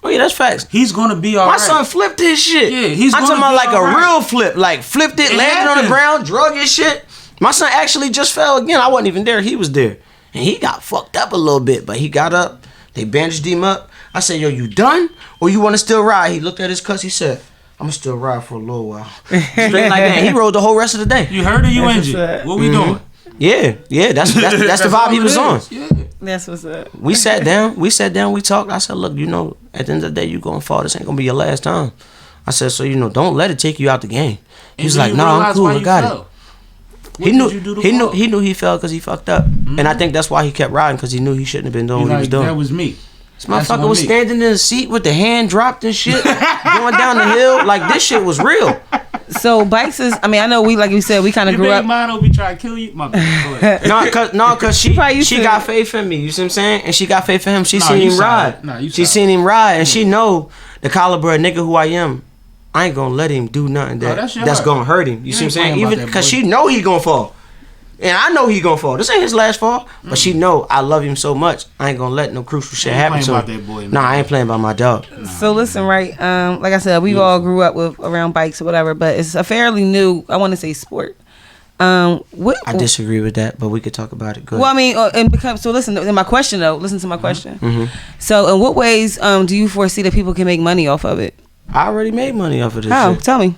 Oh, yeah, that's facts. He's going to be all right. My son flipped his shit. Yeah, he's I'm gonna talking about be like all a right. real flip. Like, flipped it, landed on the ground, drug his shit. My son actually just fell again. I wasn't even there. He was there. And he got fucked up a little bit, but he got up. They bandaged him up. I said, yo, you done? Or you want to still ride? He looked at his cuss. He said, I'm going to still ride for a little while. Straight like that. He rode the whole rest of the day. You heard it, you injured. What we doing? Yeah. That's the vibe he was on. Yeah. That's what's up. We sat down, we talked. I said, look, you know, at the end of the day, you going to fall. This ain't going to be your last time. I said, so, you know, don't let it take you out the game. He's like, no, I'm cool. I got it. He knew he fell because he fucked up. And I think that's why he kept riding, because he knew he shouldn't have been doing what he was doing. That was me. This motherfucker was standing in the seat with the hand dropped and shit, going down the hill. Like, this shit was real. So bikes is, I mean, I know we, like you said, we kind of grew up. Your baby mom be trying to kill you? My bad. No, cause she got faith in me. You see what I'm saying? And she got faith in him. She seen him ride. She seen him ride, and she know the caliber of nigga who I am. I ain't gonna let him do nothing that's gonna hurt him. You see what I'm saying? Even because she know he gonna fall. And I know he gonna fall. This ain't his last fall. But she know I love him so much. I ain't gonna let no crucial shit happen to him. Nah, I ain't playing by my dog. So listen, right? Like I said, we all grew up with around bikes or whatever, but it's a fairly new, I want to say, sport. I disagree with that, but we could talk about it. Good. Well, I mean, listen to my question though. Listen to my question. Mm-hmm. So, in what ways do you foresee that people can make money off of it? I already made money off of this. How? Shit. Tell me.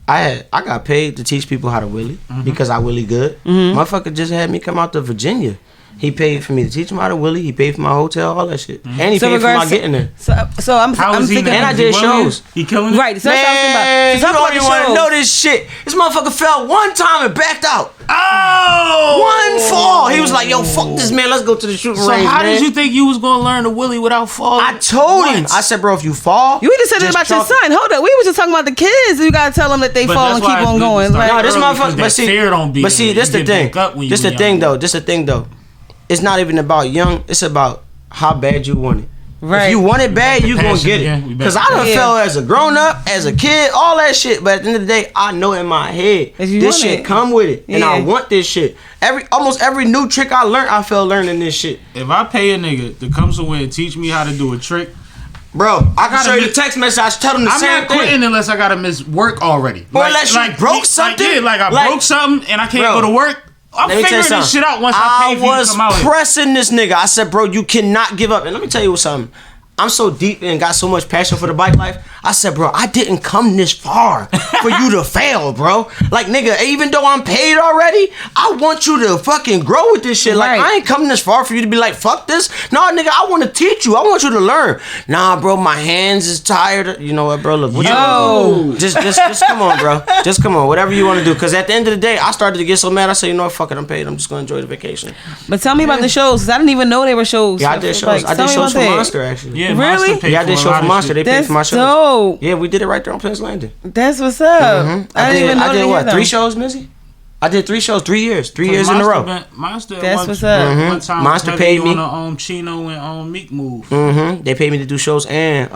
I got paid to teach people how to wheelie because I wheelie good. Motherfucker just had me come out to Virginia. He paid for me to teach him how to wheelie. He paid for my hotel, all that shit, and he paid for my getting there. So I'm thinking, and I did shows. He killing it? Right. So man, you don't even want to know this shit. This motherfucker fell one time and backed out. Oh! One fall. He was like, yo, fuck this, man. Let's go to the shooting range, So how man. did you think you was going to learn to wheelie without falling? I told him. I said, bro, if you fall. You just said it about your son. Hold up. We was just talking about the kids. You got to tell them that they fall and keep on going. No, this motherfucker. But see, this the thing. This the thing, though. It's not even about young. It's about how bad you want it. Right. If you want it bad, you gonna get it. Because I done fell as a grown up, as a kid, all that shit. But at the end of the day, I know in my head this shit come with it, and I want this shit. Almost every new trick I learned, I felt learning this shit. If I pay a nigga to come somewhere and teach me how to do a trick, bro, I gotta show you the text message. I tell them the same thing. I'm not quitting unless I gotta miss work already. Or unless you broke something. I broke something and I can't go to work. I'm figuring this shit out once I pay for you to come out here. I was pressing this nigga. I said, bro, you cannot give up. And let me tell you something. I'm so deep and got so much passion for the bike life. I said, bro, I didn't come this far for you to fail, bro. Like, nigga, even though I'm paid already, I want you to fucking grow with this shit. Like, I ain't coming this far for you to be like, fuck this. No, nigga, I want to teach you. I want you to learn. Nah, bro, my hands is tired. You know what, bro? Look, what you just come on, bro. Just come on. Whatever you want to do. Because at the end of the day, I started to get so mad. I said, you know what, fuck it, I'm paid. I'm just going to enjoy the vacation. But tell me about the shows, because I didn't even know they were shows. Yeah, I did shows. I did shows for Monster, actually. Yeah, really? Yeah, I did show for Monster. They paid for my shows. Dope. Yeah, we did it right there on Penn's Landing. That's what's up. I didn't even know. I did what? 3 shows, Missy? I did 3 shows, 3 years. 3 years in a row. Monster. That's what's up. One time Monster paid me on Chino and Meek Move. They paid me to do shows, and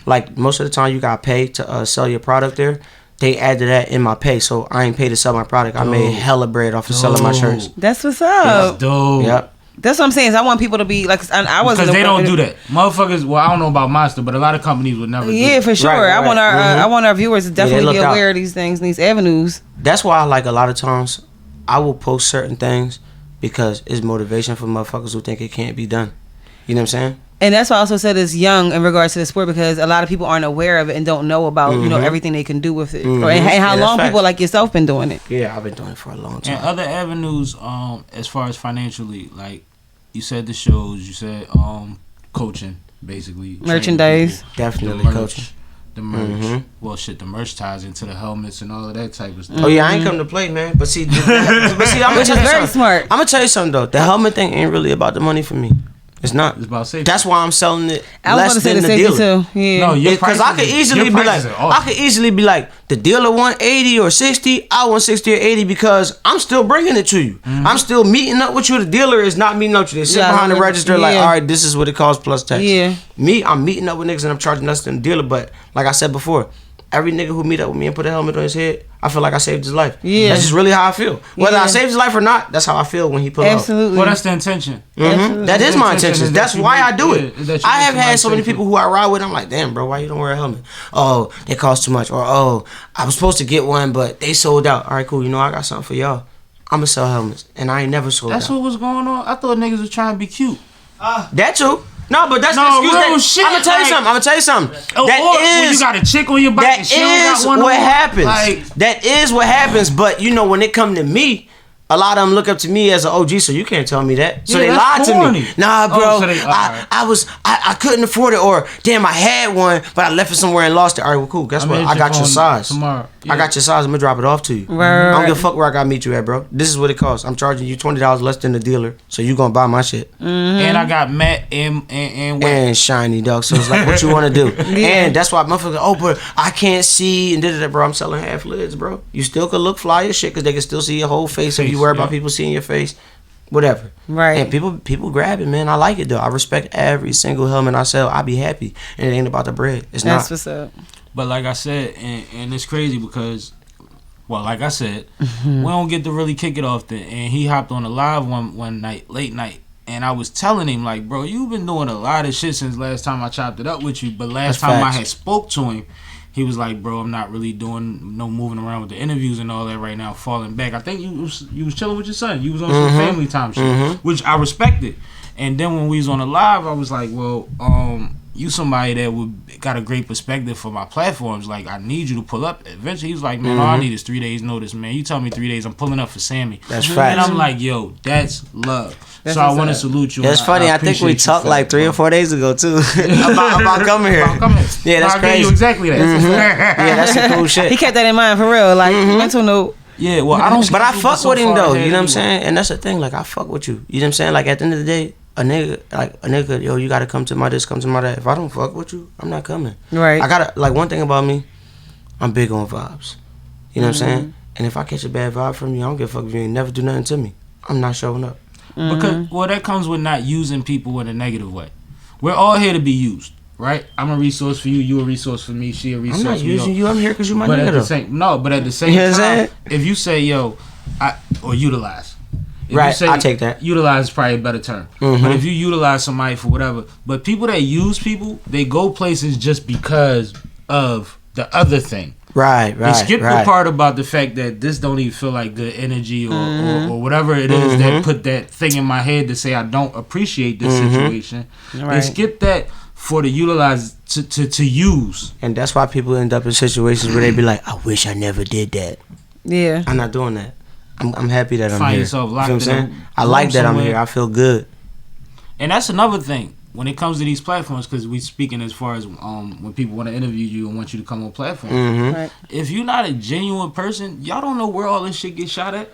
like most of the time, you got paid to sell your product there. They added that in my pay, so I ain't paid to sell my product. I made hella bread off of selling my shirts. That's what's up. That's dope. Yep. That's what I'm saying. Is I want people to be like, I wasn't because they don't do that. Motherfuckers. Well, I don't know about Monster, but a lot of companies would never. do Yeah, for sure. Right. I want our viewers to definitely be aware of these things, these avenues. That's why, like, a lot of times I will post certain things because it's motivation for motherfuckers who think it can't be done. You know what I'm saying? And that's why I also said it's young in regards to the sport, because a lot of people aren't aware of it and don't know about you know everything they can do with it, and how long people like yourself been doing it. Yeah, I've been doing it for a long time. And other avenues, as far as financially, like. You said the shows. You said coaching, basically. Merchandise. Definitely coaching. The merch. Well, shit, the merch ties into the helmets and all of that type of stuff. Oh yeah, I ain't come to play, man. But see, I'm Which is very smart. I'm gonna tell you something though. The helmet thing ain't really about the money for me. It's not. It's about safety. That's why I'm selling it I was less gonna say than the the safety dealer. too. Yeah. No, your Because I could easily be like, the dealer want 80 or 60, I want 60 or 80 because I'm still bringing it to you. Mm-hmm. I'm still meeting up with you. The dealer is not meeting up with you. They sit behind the register like, all right, this is what it costs plus tax. Yeah. Me, I'm meeting up with niggas and I'm charging less than the dealer. But like I said before, every nigga who meet up with me and put a helmet on his head, I feel like I saved his life. Yeah. That's just really how I feel. Whether I saved his life or not, that's how I feel when he pull up. Absolutely. Well, that's the intention. Mm-hmm. That is my intention. That's why I do it. Yeah, I have had so many people who I ride with. I'm like, damn, bro, why you don't wear a helmet? Oh, they cost too much. Or oh, I was supposed to get one, but they sold out. All right, cool. You know, I got something for y'all. I'm gonna sell helmets, and I ain't never sold That's out. what was going on. I thought niggas was trying to be cute. That too. No, but that's No, the excuse. real That, shit, I'm gonna tell you something. That When you got a chick on your bike and that she don't is got one what on, happens. like- That is what happens. But you know, when it come to me, a lot of them look up to me as an OG, so you can't tell me that. So Yeah, they that's lied corny. to me. Nah, bro, Oh, so they- alright. I couldn't afford it, or damn, I had one, but I left it somewhere and lost it. All right, well, cool. Guess I'm what? gonna I hit got your your phone size. tomorrow. I got your size. I'm gonna drop it off to you. Right. I don't give a fuck where I gotta meet you at, bro. This is what it costs. I'm charging you $20 less than the dealer, so you gonna buy my shit. And I got matte and wet. And shiny, dog. So it's like, what you want to do? And that's why motherfuckers, oh, but I can't see. And da bro. I'm selling half lids, bro. You still could look fly as shit because they can still see your whole face. If you worry about people seeing your face, whatever. Right. And people grab it, man. I like it though. I respect every single helmet I sell. I be happy. And it ain't about the bread. It's That's not. what's up. But like I said, and it's crazy because, well, like I said, we don't get to really kick it off there. And he hopped on a live one night, late night. And I was telling him, like, bro, you've been doing a lot of shit since last time I chopped it up with you. But last That's time facts. I had spoke to him, he was like, bro, I'm not really doing no moving around with the interviews and all that right now, falling back. I think you was chilling with your son. You was on some family time shit, which I respected. And then when we was on the live, I was like, well, you somebody that would got a great perspective for my platforms. Like, I need you to pull up. Eventually, he was like, man, all I need is 3 days notice, man. You tell me 3 days, I'm pulling up for Sammie. That's And facts. I'm like, yo, that's love. That's so I what's want to up. salute you. It's and funny. I think appreciate we you talked for like that, 3 bro. or 4 days ago too about coming here. About coming. Yeah, that's I'll give crazy. you exactly that. Yeah, that's some cool shit. He kept that in mind for real. Like mental note. Yeah, well, I don't. But I fuck so with him far though, ahead you know what I'm anyway. saying? And that's the thing, like I fuck with you. You know what I'm saying? Like at the end of the day, a nigga, yo, you gotta come to my this, come to my that. If I don't fuck with you, I'm not coming. Right. I gotta, like, one thing about me, I'm big on vibes. You know what I'm saying? And if I catch a bad vibe from you, I don't give a fuck if you ain't never do nothing to me. I'm not showing up. Because well, that comes with not using people in a negative way. We're all here to be used, right? I'm a resource for you. You a resource for me. She a resource I'm not for using you. I'm here because you my But nigga at though. the same but at the same You know what I'm time, saying? if you say yo, or utilize. If Right, you say, I take that. Utilize is probably a better term. But if you utilize somebody for whatever, but people that use people, they go places just because of the other thing. Right. They skip the part about the fact that this don't even feel like good energy or whatever it is that put that thing in my head to say I don't appreciate this situation. They Right. skip that for the utilize to use. And that's why people end up in situations where they be like, I wish I never did that. Yeah. I'm not doing that. I'm happy that I'm Find here. yourself You locked know what I'm in a saying? I like that I'm somewhere. here. I feel good. And that's another thing when it comes to these platforms, because we speaking as far as when people want to interview you and want you to come on platforms. Right. If you're not a genuine person, y'all don't know where all this shit gets shot at.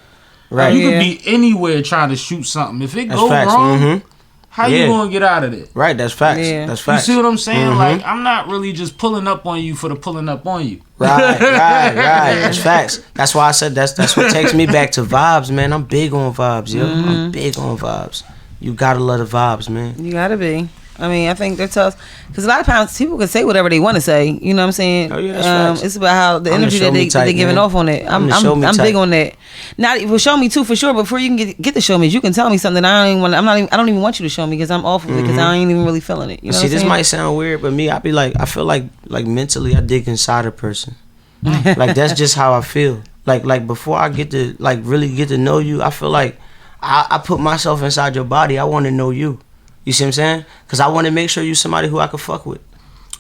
Right. You Yeah. could be anywhere trying to shoot something. If it That's goes facts. wrong, how Yeah. you gonna get out of it? Right, that's facts. Yeah. That's You facts. see what I'm saying? Like, I'm not really just pulling up on you for the pulling up on you. Right. That's facts. That's why I said that's what takes me back to vibes, man. I'm big on vibes, yo. I'm big on vibes. You gotta love the vibes, man. You gotta be. I mean, I think that's tough because a lot of times people can say whatever they want to say. You know what I'm saying? Oh, yeah, that's facts. It's about how the I'm the energy show that me type, they giving man. off on it. I'm the show me I'm big type. on that. Not well, show me too for sure. Before you can get the show me, you can tell me something. I don't even want you to show me because I'm off of it because I ain't even really feeling it. You know See, what I'm this saying? might sound weird, but me, I feel like mentally I dig inside a person. Like that's just how I feel. Like before I get to like really get to know you, I feel like I put myself inside your body. I want to know you. You see what I'm saying? Because I want to make sure you somebody who I can fuck with.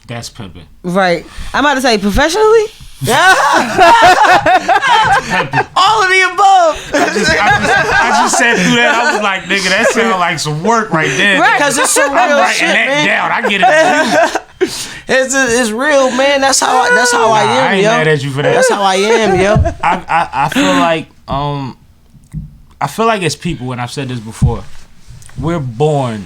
That's pimping. Right. I'm about to say professionally. All of the above. I just said through that. I was like, nigga, that sound like some work right there. Right. Because it's some I'm real writing shit, that man. down. I get it. It's real, man. That's how I am, I ain't yo. mad at you for that. That's how I am, yo. I feel like as people, and I've said this before, we're born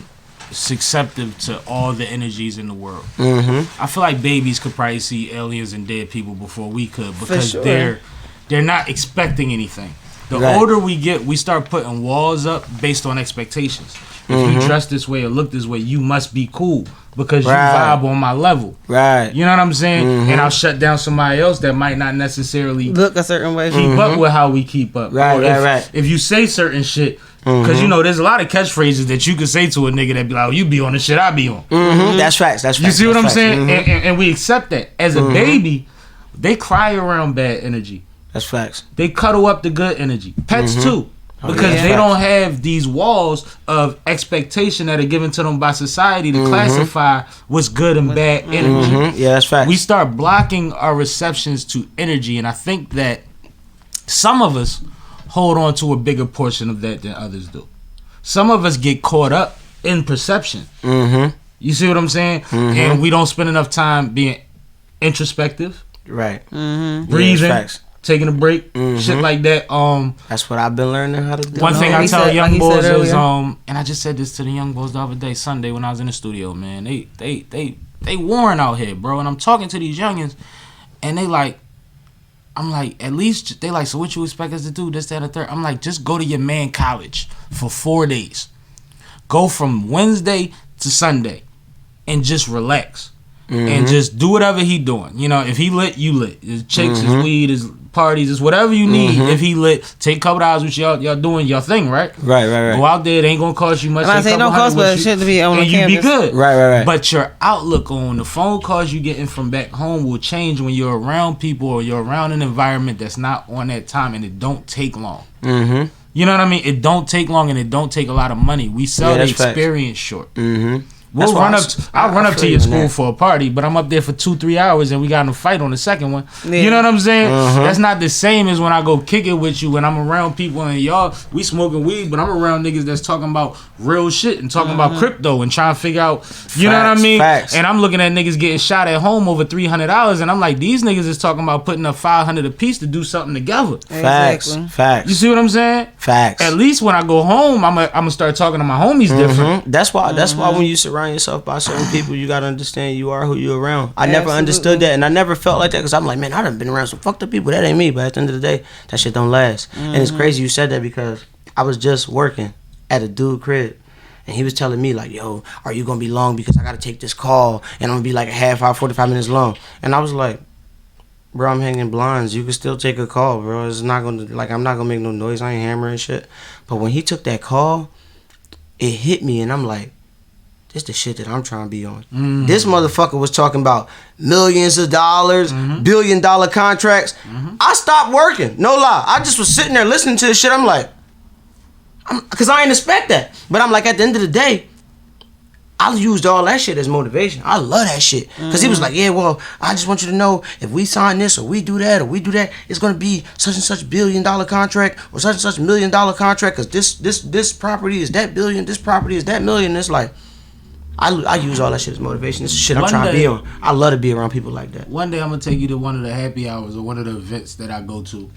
susceptible to all the energies in the world. Mm-hmm. I feel like babies could probably see aliens and dead people before we could because sure. they're not expecting anything. The Right. older we get, we start putting walls up based on expectations. If you dress this way or look this way, you must be cool because you vibe on my level. Right. You know what I'm saying? And I'll shut down somebody else that might not necessarily Look a certain way. keep up with how we keep up. Right, Or right. If you say certain shit, because you know, there's a lot of catchphrases that you can say to a nigga that be like, oh, you be on the shit I be on. That's facts. That's facts. You see what That's I'm facts. saying? And we accept that. As a baby, they cry around bad energy. That's facts. They cuddle up the good energy. Pets too. Because yeah. they don't have these walls of expectation that are given to them by society to classify what's good and bad energy. Yeah, that's facts. We start blocking our receptions to energy, and I think that some of us hold on to a bigger portion of that than others do. Some of us get caught up in perception. You see what I'm saying? And we don't spend enough time being introspective, Right. breathing, Yeah, facts. taking a break, shit like that. That's what I've been learning how to do. One thing I he tell said- young like he boys said is, earlier. and I just said this to the young boys the other day, Sunday when I was in the studio, man. They warring out here, bro. And I'm talking to these youngins, and they like, I'm like, at least they like, so what you expect us to do? This, that, and the third. I'm like, just go to your man college for 4 days. Go from Wednesday to Sunday, and just relax. And just do whatever he doing. You know, if he lit, you lit. His chicks, his weed, his parties, it's whatever you need. If he lit, take a couple hours with y'all doing your thing, right? Right. Go out there, it ain't gonna cost you much. I'm not saying no cost, but it shouldn't be on and the you campus. be good. Right. But your outlook on the phone calls you getting from back home will change when you're around people or you're around an environment that's not on that time, and it don't take long. You know what I mean? It don't take long, and it don't take a lot of money. We sell the that's facts. experience short. That's We'll why run I up. s- I'll run I up to feel your you on school that. for a party, but I'm up there for 2-3 hours, and we got in a fight on the second one. Yeah. You know what I'm saying? That's not the same as when I go kick it with you when I'm around people and y'all we smoking weed, but I'm around niggas that's talking about real shit and talking about crypto and trying to figure out. You know what I Facts, mean? facts. And I'm looking at niggas getting shot at home over $300, and I'm like, these niggas is talking about putting up $500 a piece to do something together. Facts. Exactly. Facts. You see what I'm saying? Facts. At least when I go home, I'm gonna start talking to my homies different. That's why. That's why when you surround yourself by certain people, you gotta understand you are who you're around. I never Absolutely. understood that, and I never felt like that because I'm like, man, I done been around some fucked up people. That ain't me. But at the end of the day, that shit don't last. And it's crazy you said that because I was just working at a dude crib. And he was telling me like, yo, are you gonna be long because I gotta take this call and I'm gonna be like a half hour, 45 minutes long. And I was like, bro, I'm hanging blinds. You can still take a call, bro. It's not gonna like I'm not gonna make no noise. I ain't hammering shit. But when he took that call, it hit me, and I'm like, this the shit that I'm trying to be on. This motherfucker was talking about millions of dollars, billion-dollar contracts. I stopped working. No lie. I just was sitting there listening to this shit. I'm like, because I ain't expect that. But I'm like, at the end of the day, I used all that shit as motivation. I love that shit. Because he was like, yeah, well, I just want you to know if we sign this or we do that, it's going to be such and such billion-dollar contract or such and such $1 million contract because this property is that billion, this property is that million. It's like, I use all that shit as motivation. This is shit I'm One trying to day- be on. I love to be around people like that. One day I'm gonna take you to one of the happy hours or one of the events that I go to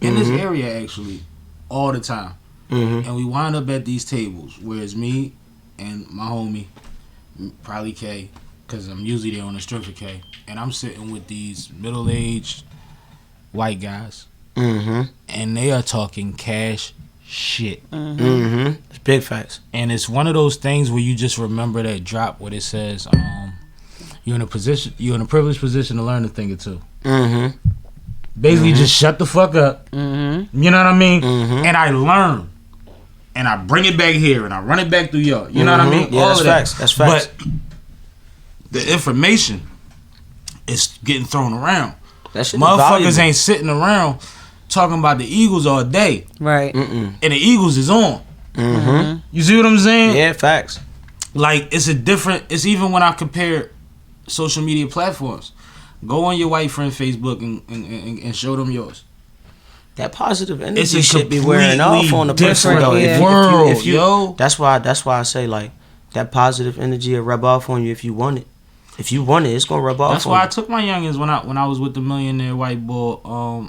in this area actually all the time, and we wind up at these tables where it's me and my homie, probably K, because I'm usually there on the strip for K, and I'm sitting with these middle-aged white guys, and they are talking cash shit. It's big facts. And it's one of those things where you just remember that drop where it says, you're in a privileged position to learn a thing or two. Basically, just shut the fuck up. You know what I mean? And I learn, and I bring it back here, and I run it back through y'all. You know what I mean? Yeah, All that's of that. facts. That's facts. But the information is getting thrown around. That shit is Motherfuckers valuable. ain't sitting around talking about the Eagles all day, Right. and the Eagles is on. You see what I'm saying? Yeah, facts. Like, it's it's even when I compare social media platforms. Go on your white friend Facebook and show them yours. That positive energy It's a shit be wearing off on the person different though. different world, yo. That's why I say like that positive energy will rub off on you if you want it. If you want it, it's gonna rub off. That's on why you. I took my youngins when I was with the millionaire white boy.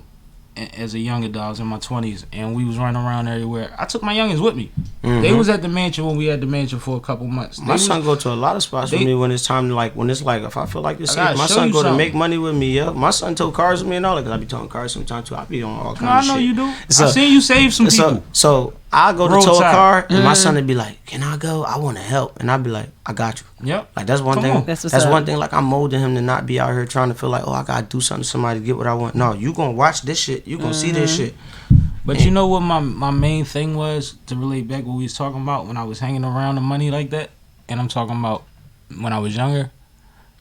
as a young adult. I was in my 20s, and we was running around everywhere. I took my youngins with me. They was at the mansion when we had the mansion for a couple months. My son go to a lot of spots with me when it's time to like, when it's like, if I feel like it's safe. My son go to make money with me, yeah. My son tow cars with me and all that, because I be towing cars sometimes too. I be on all kinds of shit. I know you do. So, I seen you save some people. So I go to tow a car, and my son would be like, can I go? I want to help. And I'd be like, I got you. Yep. Like, that's one thing. That's one thing, like, I'm molding him to not be out here trying to feel like, oh, I got to do something to somebody to get what I want. No, you going to watch this shit. You going to see this shit. But you know what my main thing was, to relate back what we was talking about when I was hanging around the money like that? And I'm talking about when I was younger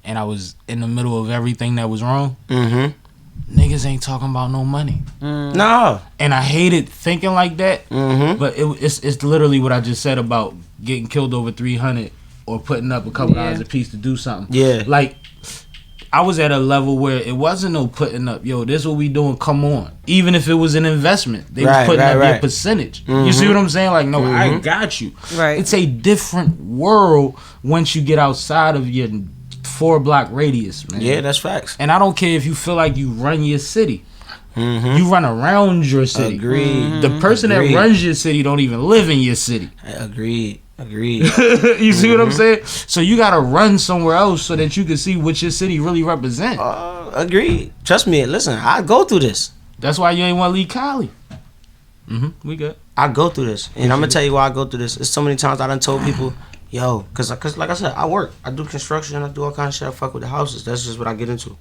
and I was in the middle of everything that was wrong. Niggas ain't talking about no money. No. And I hated thinking like that. But it's literally what I just said about getting killed over 300 or putting up a couple dollars a piece to do something. Yeah. Like, I was at a level where it wasn't no putting up, yo, this what we doing, come on. Even if it was an investment, they was putting up their percentage. You see what I'm saying? Like, no, I got you. Right. It's a different world once you get outside of your 4-block radius, man. Yeah, that's facts. And I don't care if you feel like you run your city. You run around your city. Agreed. The person that runs your city don't even live in your city. Agreed. You see what I'm saying? So you gotta run somewhere else so that you can see what your city really represents. Agreed. Trust me. Listen, I go through this. That's why you ain't want to leave Cali. We good. I go through this, and I'm gonna tell you why I go through this. It's so many times I done told people, yo, cause like I said, I work, I do construction, I do all kinds of shit. I fuck with the houses. That's just what I get into.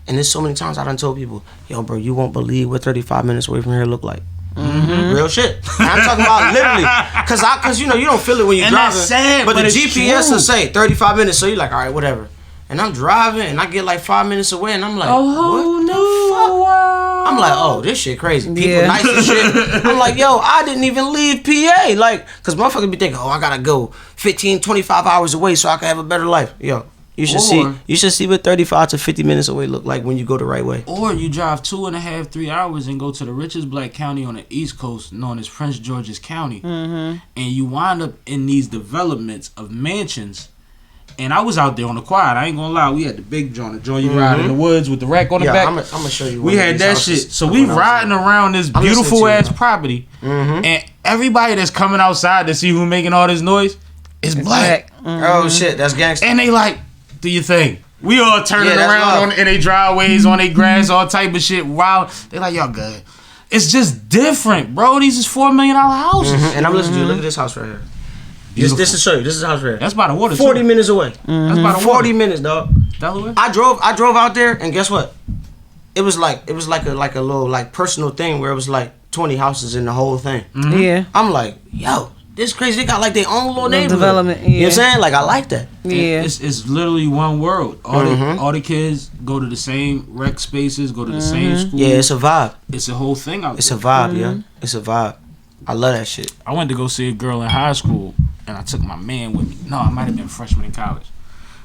And there's so many times I done told people, yo, bro, you won't believe what 35 minutes away from here look like. Real shit. And I'm talking about literally, cause you know you don't feel it when you're driving. That's sad, but the it's GPS true. will say 35 minutes, so you're like, all right, whatever. And I'm driving, and I get like 5 minutes away, and I'm like, what the fuck? I'm like, oh, this shit crazy. People nice and shit. I'm like, yo, I didn't even leave PA, like, cause motherfuckers be thinking, oh, I gotta go 15, 25 hours away so I can have a better life. Yo. You should see what 35 to 50 minutes away look like when you go the right way. Or you drive 2.5, 3 hours and go to the richest black county on the East Coast, known as Prince George's County, and you wind up in these developments of mansions. And I was out there on the quiet. I ain't gonna lie. We had the big joint, the joint you ride in the woods with the rack on the back. I'm gonna show you. We had that shit. So we riding around this beautiful ass property, and everybody that's coming outside to see who making all this noise is black. Oh shit, that's gangster. And they like, do your thing. We all turning around in their driveways, on their grass, all type of shit. Wow. They like, y'all good. It's just different, bro. These is $4 million houses. And I'm listening to you. Look at this house right here. This is show you. This is the house right here. That's by the water. 40 minutes away. That's by the 40 minutes, dog. Delaware. I drove out there, and guess what? It was like a little like personal thing where it was like 20 houses in the whole thing. Yeah. I'm like, yo, this crazy. They got like their own little neighborhood. Development. Yeah. You know what I'm saying? Like, I like that. Yeah. It's literally one world. All the kids go to the same rec spaces, go to the same school. Yeah, it's a vibe. It's a whole thing out there. It's a vibe, yeah. It's a vibe. I love that shit. I went to go see a girl in high school, and I took my man with me. No, I might have been a freshman in college.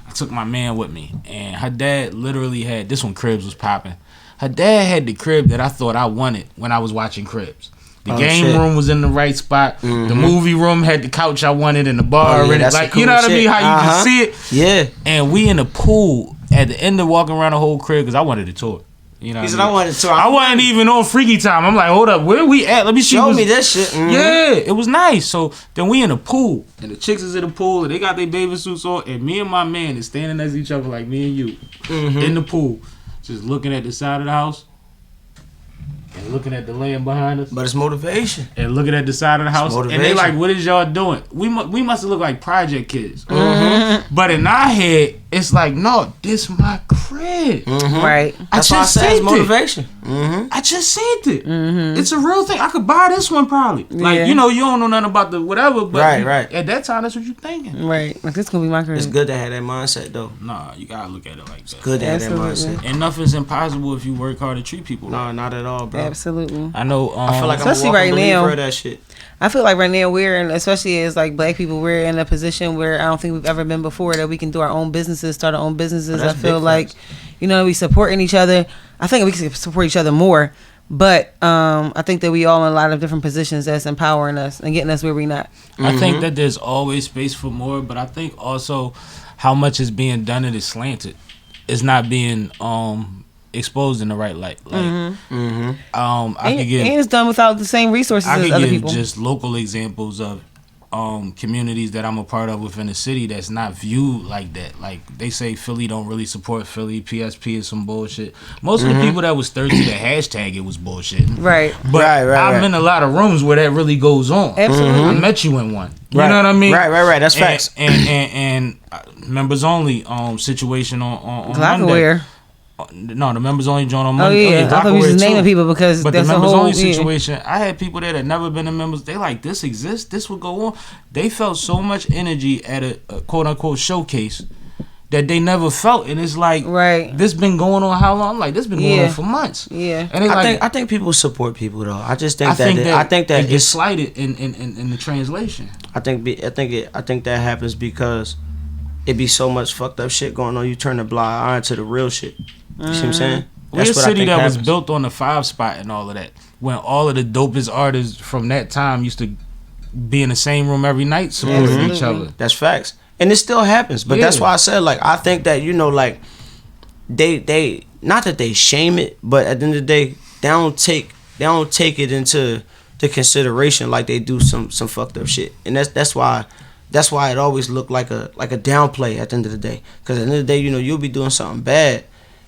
I took my man with me, and her dad literally had, this when Cribs was popping. Her dad had the crib that I thought I wanted when I was watching Cribs. The game room was in the right spot. The movie room had the couch I wanted and the bar in it. Like, cool, you know what I mean? How you can see it. Yeah. And we in the pool at the end of walking around the whole crib because I wanted to tour. You know, he said I wanted to tour. I wasn't even on freaky time. I'm like, hold up, where we at? Let me see. Show me that shit. Yeah, it was nice. So then we in the pool, and the chicks is in the pool, and they got their bathing suits on, and me and my man is standing next to each other like me and you in the pool, just looking at the side of the house. And looking at the land behind us. But it's motivation. And looking at the side of the house. And they like, what is y'all doing? We must have looked like project kids. But in our head, it's like, no, this my crib. Right. That's why I say it's motivation. I just seen it. It's a real thing. I could buy this one probably. Like, you know, you don't know nothing about the whatever. But right. At that time, that's what you thinking. Right. Like, this going to be my crib. It's good to have that mindset, though. Nah, you got to look at it like that. It's good to have that mindset. And nothing's impossible if you work hard to treat people. No, not at all, bro. Absolutely. I know. I feel like especially I'm a right now. of that shit. I feel like right now we're in, especially as like black people, we're in a position where I don't think we've ever been before, that we can do our own businesses, start our own businesses. I feel like, you know, we supporting each other. I think we can support each other more, but I think that we all in a lot of different positions that's empowering us and getting us where we're not. I think that there's always space for more, but I think also how much is being done, it is slanted. It's not being exposed in the right light. Like, I could And give it's done without the same resources I as could other give people. just local examples of communities that I'm a part of within the city that's not viewed like that. Like they say Philly don't really support Philly. PSP is some bullshit. Most of the people that was thirsty to hashtag it was bullshit. Right. But Right. I'm in a lot of rooms where that really goes on. Absolutely. I met you in one. You Right. know what I mean? Right. That's facts. And members only situation on Monday. Glockware. No, the members only joint on Oh Monday. yeah, I thought we was Glockware just naming too. people because But that's the a members whole only situation, I had people there that never been in members. They like, this exists, this would go on. They felt so much energy at a quote unquote showcase that they never felt, and it's like, Right. this been going on how long? I'm like, this been going on for months. Yeah. And they like, I think people support people though. I just think I think that it gets it's slighted in the translation. I think that happens because it be so much fucked up shit going on. You turn the blind eye to the real shit. You see what I'm saying? We're a what I city think that was happens. built on the 5 spot and all of that. When all of the dopest artists from that time used to be in the same room every night supporting each other. That's facts. And it still happens. But that's why I said, like, I think that, you know, like, they not that they shame it, but at the end of the day, they don't take it into the consideration like they do some fucked up shit. And that's why it always looked like a downplay at the end of the day. Because at the end of the day, you know, you'll be doing something bad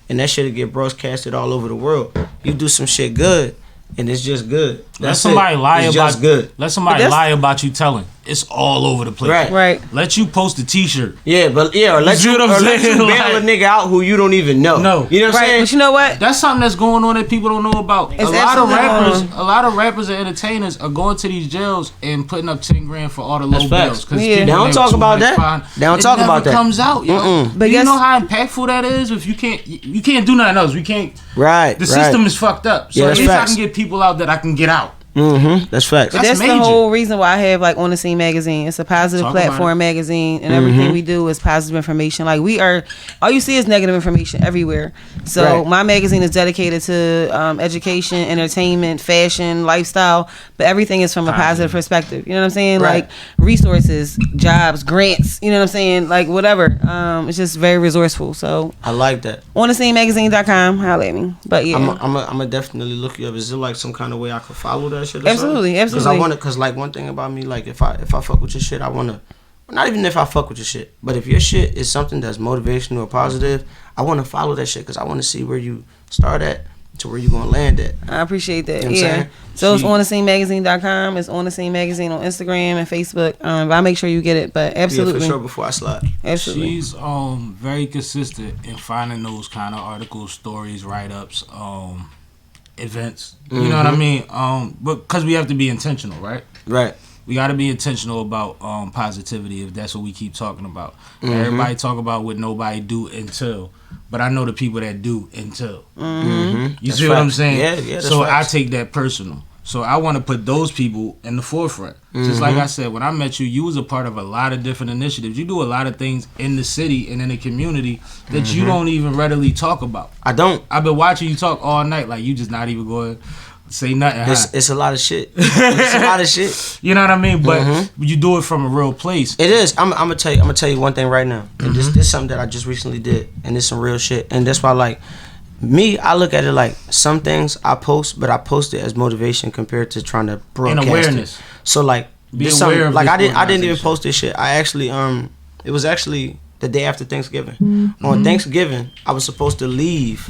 and that shit'll get broadcasted all over the world. You do some shit good and it's just good. Let somebody lie it's about just good. Let somebody lie about you telling. It's all over the place. Right. Let you post a T-shirt. Yeah, or let you bail a nigga out who you don't even know. No. You know what I'm Right. saying? But you know what? That's something that's going on that people don't know about. It's A lot of absolutely rappers and entertainers are going to these jails and putting up 10 grand for all the low That's facts. bills. 'Cause Yeah. people They don't make talk too about much that. fine. They don't talk about that. It never comes out, yo. But you guess- know how impactful that is if you can't do nothing else. We can't. Right. The system is fucked up. So Yeah, at that's least facts. I can get people out that I can get out. That's facts. That's That's major. the whole reason why I have like On the Scene magazine. It's a positive Talk about platform magazine, and everything we do is positive information. Like all you see is negative information everywhere. So Right. my magazine is dedicated to education, entertainment, fashion, lifestyle, but everything is from a positive perspective. You know what I'm saying? Right. Like resources, jobs, grants. You know what I'm saying? Like whatever. It's just very resourceful. So I like that. OnTheSceneMagazine.com. Holla at me. But yeah. I'm gonna definitely look you up. Is there like some kind of way I could follow that shit? Or Absolutely, something? absolutely. Cause like one thing about me, like if I fuck with your shit, I wanna. Not even if I fuck with your shit, but if your shit is something that's motivational or positive, I wanna follow that shit because I wanna see where you start at to where you gonna land at. I appreciate that. You know what I'm Yeah. saying? So it's OnTheSceneMagazine.com. It's On the Scene Magazine on Instagram and Facebook. But I make sure you get it. But absolutely, Yeah, for sure. Before I slide. absolutely. She's very consistent in finding those kind of articles, stories, write-ups, events. You know what I mean? But because we have to be intentional, right? Right. We got to be intentional about positivity if that's what we keep talking about. Everybody talk about what nobody do until, but I know the people that do until. You That's see what I'm facts. saying? Yeah, that's so facts. I take that personal. So I want to put those people in the forefront. Just like I said, when I met you, you was a part of a lot of different initiatives. You do a lot of things in the city and in the community that you don't even readily talk about. I don't. I've been watching you talk all night, like you just not even going to say nothing. It's a lot of shit. It's a lot of shit. You know what I mean? But you do it from a real place. It is. I'm gonna tell you one thing right now. And this is something that I just recently did, and it's some real shit. And that's why, like, me, I look at it like some things I post, but I post it as motivation compared to trying to broadcast And awareness. it. So like, Be this aware something of like this I didn't even organization. post this shit. I actually it was actually the day after Thanksgiving. On Thanksgiving, I was supposed to leave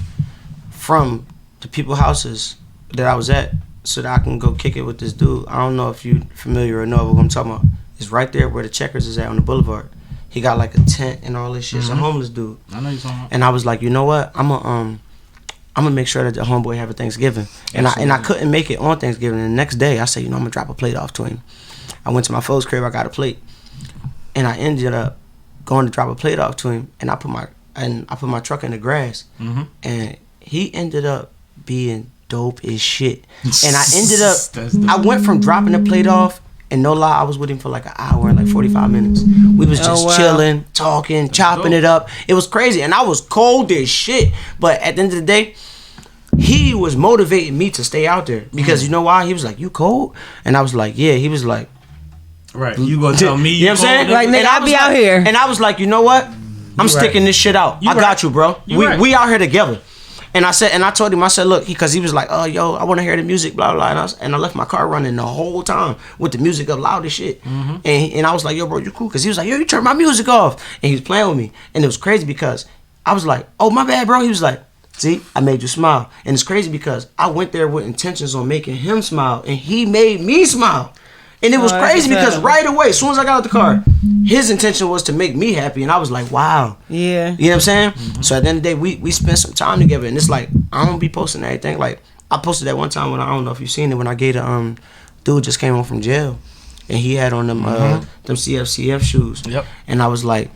from the people's houses that I was at so that I can go kick it with this dude. I don't know if you familiar or know what I'm talking about. It's right there where the Checkers is at on the boulevard. He got like a tent and all this shit. It's a homeless dude. I know you're talking about. And I was like, you know what? I'm gonna make sure that the homeboy have a Thanksgiving. And I couldn't make it on Thanksgiving. And the next day, I said, you know, I'm gonna drop a plate off to him. I went to my folks' crib. I got a plate, and I ended up going to drop a plate off to him. And I put my truck in the grass, and he ended up being dope as shit. And I ended up, I went from dropping the plate off. And no lie, I was with him for like an hour and like 45 minutes. We was just chilling, talking, chopping it up. It was crazy. And I was cold as shit. But at the end of the day, he was motivating me to stay out there. Because you know why? He was like, you cold? And I was like, yeah. He was like, right. You gonna tell me you know what I'm saying? Like, nigga, And I I was be out like- here. And I was like, you know what? I'm sticking this shit out. I got you, bro. You right. We out here together. And I told him, I said, look, because he was like, oh, yo, I want to hear the music, blah, blah, blah. And I left my car running the whole time with the music up loud as shit. And I was like, yo, bro, you cool? Because he was like, yo, you turned my music off. And he was playing with me. And it was crazy because I was like, oh, my bad, bro. He was like, see, I made you smile. And it's crazy because I went there with intentions on making him smile. And he made me smile. And it was crazy because right away, as soon as I got out the car, his intention was to make me happy. And I was like, wow. Yeah. You know what I'm saying? So at the end of the day, we spent some time together. And it's like, I don't be posting everything. Like, I posted that one time when I don't know if you've seen it, when I gave the dude just came home from jail. And he had on them CFCF shoes. Yep. And I was like,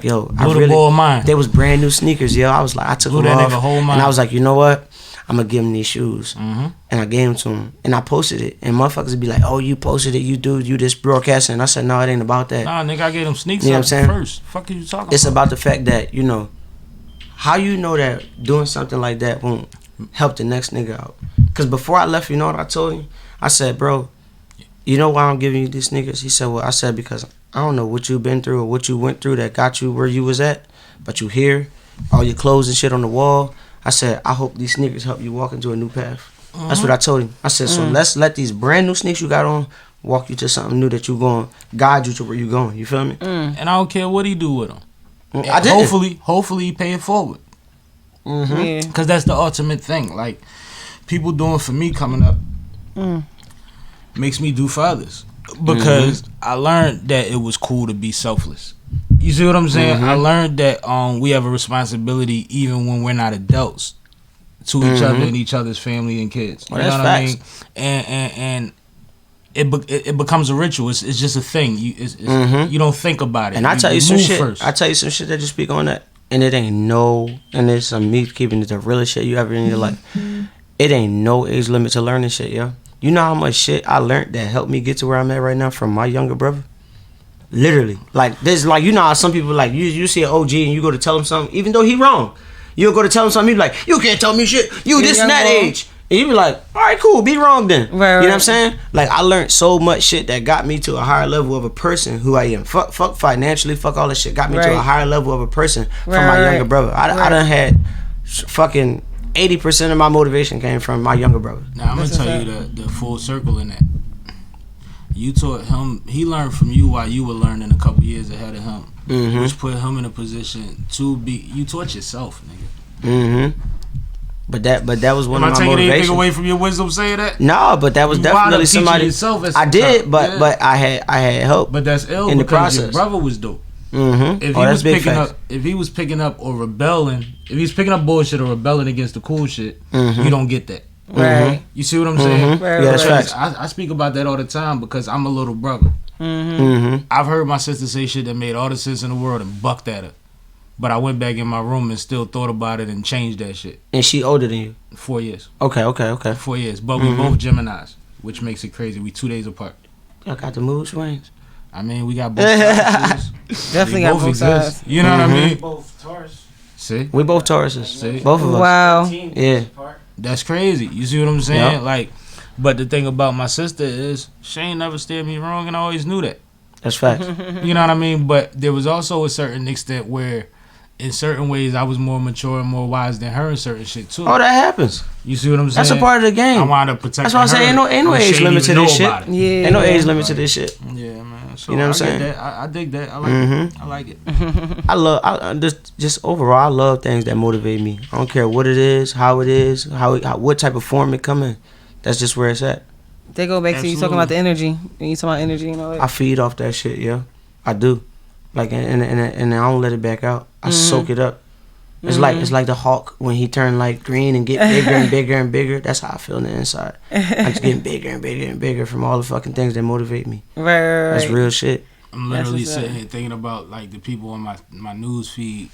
yo, they was brand new sneakers, yo. I was like, I took them off. And I was like, you know what? I'm gonna give him these shoes. And I gave them to him. And I posted it. And motherfuckers would be like, oh, you posted it, you this broadcasting. And I said, no, it ain't about that. Nah, nigga, I gave them sneaks, you know what I'm saying? First. Fuck are you talking about? It's about the fact that, you know, how you know that doing something like that won't help the next nigga out. Because before I left, you know what I told him? I said, bro, you know why I'm giving you these sneakers? He said, well, I said, because I don't know what you've been through or what you went through that got you where you was at, but you here, all your clothes and shit on the wall. I said, I hope these sneakers help you walk into a new path. That's what I told him. I said, so let's let these brand new sneakers you got on walk you to something new that you going, guide you to where you going. You feel me? And I don't care what he do with them. I did. Hopefully he pay it forward. Because that's the ultimate thing. Like, people doing for me coming up makes me do for others. Because I learned that it was cool to be selfless. You see what I'm saying? I learned that we have a responsibility even when we're not adults to each other and each other's family and kids. You know what I mean? And it becomes a ritual. It's just a thing. You don't think about it. And I tell you some shit. First. I tell you some shit that you speak on that, and it ain't and it's some me keeping it the realest shit you ever in your life. It ain't no age limit to learning shit, yo. You know how much shit I learned that helped me get to where I'm at right now from my younger brother? Literally. Like, there's like, you know how some people like, you see an OG and you go to tell him something, even though he wrong. You'll go to tell him something, he be like, you can't tell me shit. You this and that age. And you be like, all right, cool, be wrong then. Right. You know what I'm saying? Like, I learned so much shit that got me to a higher level of a person who I am. Fuck financially, fuck all that shit. Got me to a higher level of a person from my younger brother. I done had fucking 80% of my motivation came from my younger brother. Now, I'm going to tell you the full circle in that. You taught him, he learned from you while you were learning a couple years ahead of him. Which put him in a position to be, you taught yourself, nigga. But that was one of my motivations. Am I taking anything away from your wisdom saying that? No, but that was definitely somebody. I did, but I had help. But that's ill in the process. Your brother was dope. If he was picking up or rebelling, if he's picking up bullshit or rebelling against the cool shit, you don't get that. Right. You see what I'm saying? Yeah, that's facts. I speak about that all the time because I'm a little brother. I've heard my sister say shit that made all the sense in the world and bucked at her. But I went back in my room and still thought about it and changed that shit. And she older than you? 4 years. Okay. 4 years. But we both Geminis, which makes it crazy. We 2 days apart. Y'all got the mood swings? I mean, we got both sides. Definitely got both sides. You know what I mean? Both Taurus. See? We both Tauruses. See? Both of us. Wow. Yeah. That's crazy. You see what I'm saying? Yep. Like, but the thing about my sister is she ain't never steered me wrong, and I always knew that. That's facts. You know what I mean? But there was also a certain extent where, in certain ways, I was more mature and more wise than her in certain shit too. Oh, that happens. You see what I'm saying? That's a part of the game. I wanted to protect her. That's what I'm saying. Ain't no age limit to this shit. Yeah. Ain't no age limit to this shit. Yeah, man. So you know what I'm saying? I dig that. I like it. I like it. I love just overall. I love things that motivate me. I don't care what it is, how it is, what type of form it come in. That's just where it's at. They go back to you talking about the energy. When you talking about energy and all that. I feed off that shit, yeah. I do. Like and I don't let it back out. I soak it up. It's like the Hulk when he turned like green and get bigger and bigger and bigger. That's how I feel on the inside. I'm just getting bigger and bigger and bigger from all the fucking things that motivate me. Right. That's real shit. I'm literally sitting here thinking about like the people on my news feed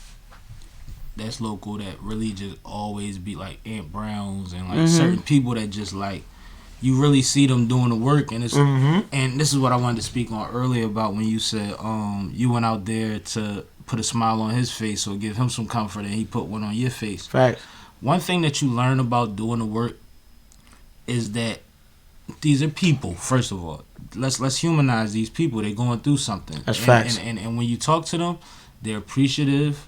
that's local that really just always be like Aunt Browns and like certain people that just like you really see them doing the work, and it's and this is what I wanted to speak on earlier about when you said you went out there to put a smile on his face or give him some comfort and he put one on your face. Facts. One thing that you learn about doing the work is that these are people, first of all. Let's humanize these people. They're going through something. That's facts. And when you talk to them, they're appreciative.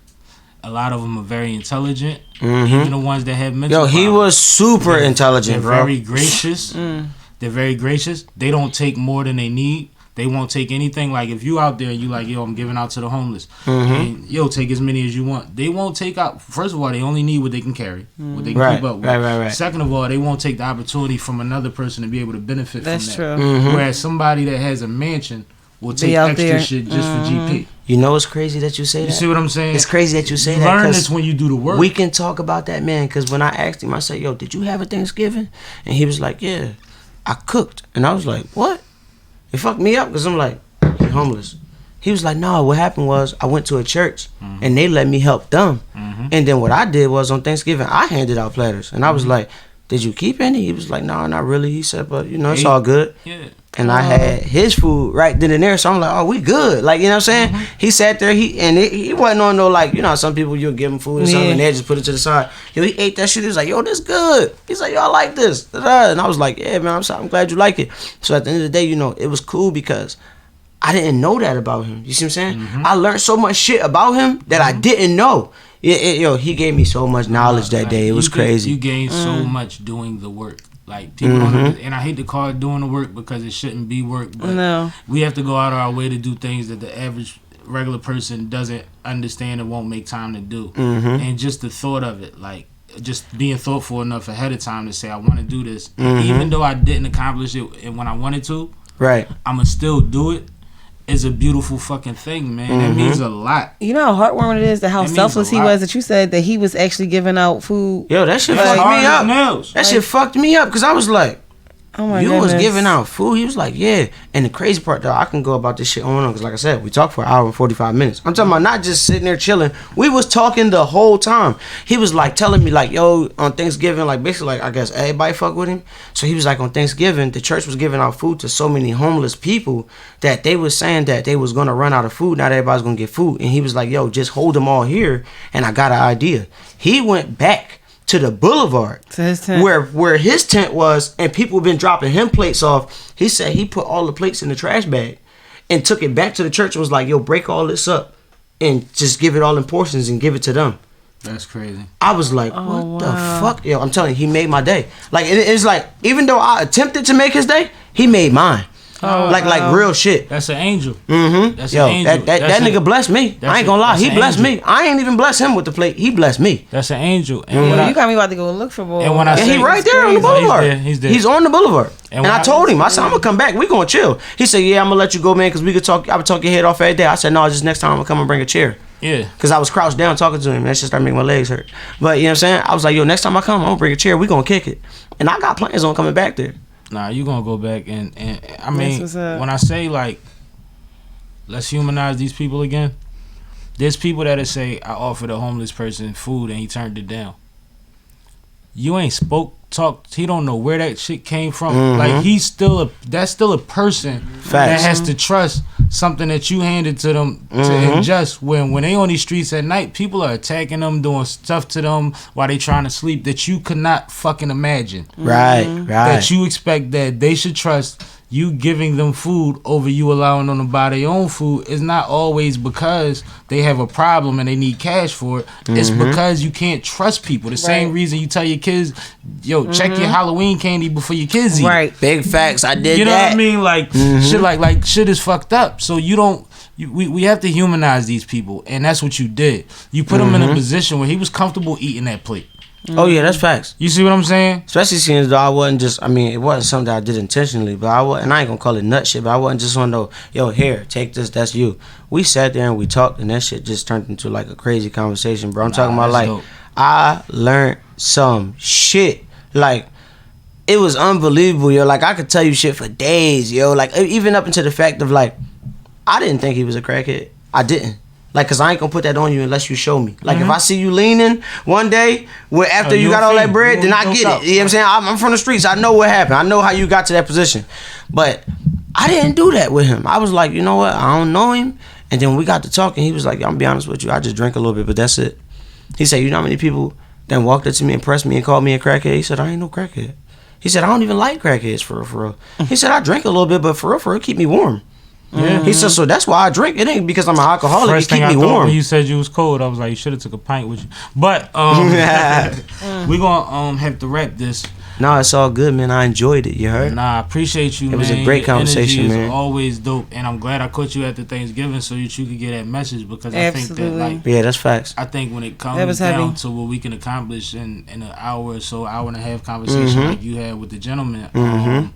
A lot of them are very intelligent. Even the ones that have mental He problems, was super intelligent, they're bro. very gracious. They're very gracious. They don't take more than they need. They won't take anything. Like if you out there and you like, yo, I'm giving out to the homeless, and yo, take as many as you want. They won't take out. First of all, they only need what they can carry, what they can keep up with. Right. Second of all, they won't take the opportunity from another person to be able to benefit That's from that. true. Whereas somebody that has a mansion will take out extra there. shit just for GP. You know it's crazy that you say that? You see what I'm saying? It's crazy that you say You that. learn 'cause this when you do the work. we can talk about that, man, because when I asked him, I said, yo, did you have a Thanksgiving? And he was like, yeah, I cooked. And I was like, what? It fucked me up because I'm like, you're homeless. He was like, no, what happened was I went to a church and they let me help them. And then what I did was on Thanksgiving, I handed out platters. And I was like, did you keep any? He was like, no, not really. He said, but, you know, it's all good. Yeah. And I had his food right then and there, so I'm like, oh, we good. Like, you know what I'm saying? He sat there, he wasn't on no, like, you know, some people, you'll give him food or something, and they just put it to the side. Yo, he ate that shit. He was like, yo, this good. He's like, yo, I like this. Da-da. And I was like, yeah, man, I'm glad you like it. So at the end of the day, you know, it was cool because I didn't know that about him. You see what I'm saying? I learned so much shit about him that I didn't know. Yo, he gave me so much knowledge that day. It was crazy. You gain so much doing the work. Like people don't, and I hate to call it doing the work because it shouldn't be work, but we have to go out of our way to do things that the average regular person doesn't understand and won't make time to do. And just the thought of it, like just being thoughtful enough ahead of time to say I want to do this, even though I didn't accomplish it and when I wanted to, right? I'ma still do it. Is a beautiful fucking thing, man. That means a lot. You know how heartwarming it is, that how It means selfless a he lot. was, that you said that he was actually giving out food. Yo, that shit That's fucked hard me as up. nails. That shit fucked me up because I was like, Oh my you goodness. was giving out food. He was like, yeah. And the crazy part, though, I can go about this shit on because, like I said, we talked for an hour and 45 minutes. I'm talking about not just sitting there chilling. We was talking the whole time. He was like telling me, like, yo, on Thanksgiving, like basically, like I guess everybody fuck with him. So he was like, on Thanksgiving, the church was giving out food to so many homeless people that they was saying that they was gonna run out of food. Not everybody's gonna get food. And he was like, yo, just hold them all here. And I got an idea. He went back to the boulevard, to his tent, where his tent was, and people been dropping him plates off. He said he put all the plates in the trash bag and took it back to the church and was like, yo, break all this up and just give it all in portions and give it to them. That's crazy. I was like, what the fuck? Yo, I'm telling you, he made my day. Like, it's like, even though I attempted to make his day, he made mine. Like real shit. That's an angel. That's Yo, an angel. that nigga blessed me. I ain't gonna lie. He blessed me. I ain't even blessed him with the plate. He blessed me. That's an angel. And when you got me about to go look for boy. And when I And say he right there on the boulevard. He's there. He's on the boulevard. And when I told him, I said, I'm gonna come back. We gonna chill. He said, yeah, I'm gonna let you go, man, because we could talk. I would talk your head off every day. I said, no, just next time I'm gonna come and bring a chair. Yeah. Because I was crouched down talking to him. That shit started making my legs hurt. But you know what I'm saying? I was like, yo, next time I come, I'm gonna bring a chair. We gonna kick it. And I got plans on coming back there. Nah, you gonna go back and I mean, what's up. when I say like, let's humanize these people again. There's people that'll say I offered a homeless person food and he turned it down. You ain't talked. He don't know where that shit came from. Like that's still a person that has to trust something that you handed to them to ingest. When they on these streets at night, people are attacking them, doing stuff to them while they trying to sleep that you could not fucking imagine. Right. That you expect that they should trust you giving them food over you allowing them to buy their own food is not always because they have a problem and they need cash for it. It's because you can't trust people. The same reason you tell your kids, yo, check your Halloween candy before your kids eat it. Right. Big facts. I did You know that. what I mean? Like shit like shit is fucked up. So you don't we have to humanize these people, and that's what you did. You put him in a position where he was comfortable eating that plate. Oh yeah, that's facts. You see what I'm saying? Especially seeing though I wasn't just, I mean, it wasn't something that I did intentionally, but and I ain't gonna call it nut shit, but I wasn't just on no, yo, here, take this, that's you. We sat there and we talked, and that shit just turned into like a crazy conversation, bro. I'm talking about like, dope. I learned some shit. Like, it was unbelievable, yo. Like, I could tell you shit for days, yo. Like, even up into the fact of like, I didn't think he was a crackhead. I didn't. Like, cause I ain't gonna put that on you unless you show me. Like, if I see you leaning one day, after you got all that bread, then I get it. You know what I'm saying? I'm from the streets. I know what happened. I know how you got to that position. But I didn't do that with him. I was like, you know what? I don't know him. And then we got to talking. He was like, I'm gonna be honest with you. I just drink a little bit, but that's it. He said, you know how many people then walked up to me and pressed me and called me a crackhead? He said, I ain't no crackhead. He said, I don't even like crackheads for real. He said, I drink a little bit, but for real, keep me warm. Yeah. He said, so that's why I drink. It ain't because I'm an alcoholic. First It keep thing me I thought warm. when you said you was cold, I was like, you should have took a pint with you. But we gonna have to wrap this. No, it's all good, man. I enjoyed it. You heard? Nah, I appreciate you, man. It was a great conversation, Your energy man. is always dope, and I'm glad I caught you after Thanksgiving so that you could get that message because I think that like Yeah, that's facts. I think when it comes down to what we can accomplish in an hour or so, hour and a half conversation like you had with the gentleman,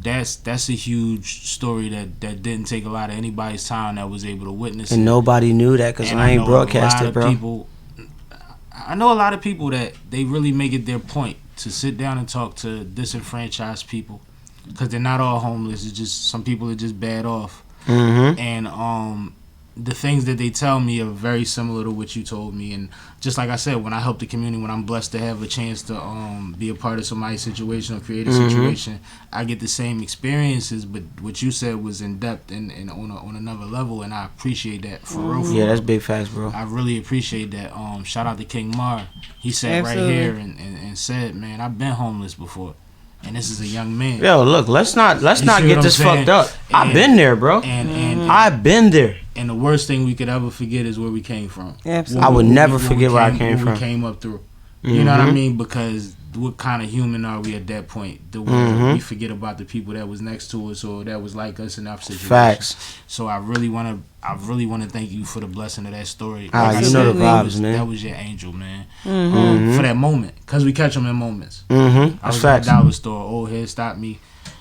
that's a huge story that didn't take a lot of anybody's time that was able to witness it. And nobody knew that because I ain't broadcasted, bro. I know a lot of people that they really make it their point to sit down and talk to disenfranchised people because they're not all homeless. It's just some people are just bad off. And the things that they tell me are very similar to what you told me. And just like I said, when I help the community, when I'm blessed to have a chance to be a part of somebody's situation or create a situation, I get the same experiences. But what you said was in depth and on another level, and I appreciate that for real. Yeah, that's big facts, bro. I really appreciate that. Shout out to King Mar. He sat right here and said, "Man, I've been homeless before." And this is a young man. Yo, look, let's not get this fucked up. I've been there, bro. And I've been there. And the worst thing we could ever forget is where we came from. Absolutely. I would never forget where I came from. We came up through. You know what I mean? Because what kind of human are we at that point? The way we forget about the people that was next to us or that was like us in our situation. Facts. So I really want to thank you for the blessing of that story. You know the vibes, man. That was your angel, man. For that moment, because we catch them in moments. I was facts. at the dollar store. Old head stopped me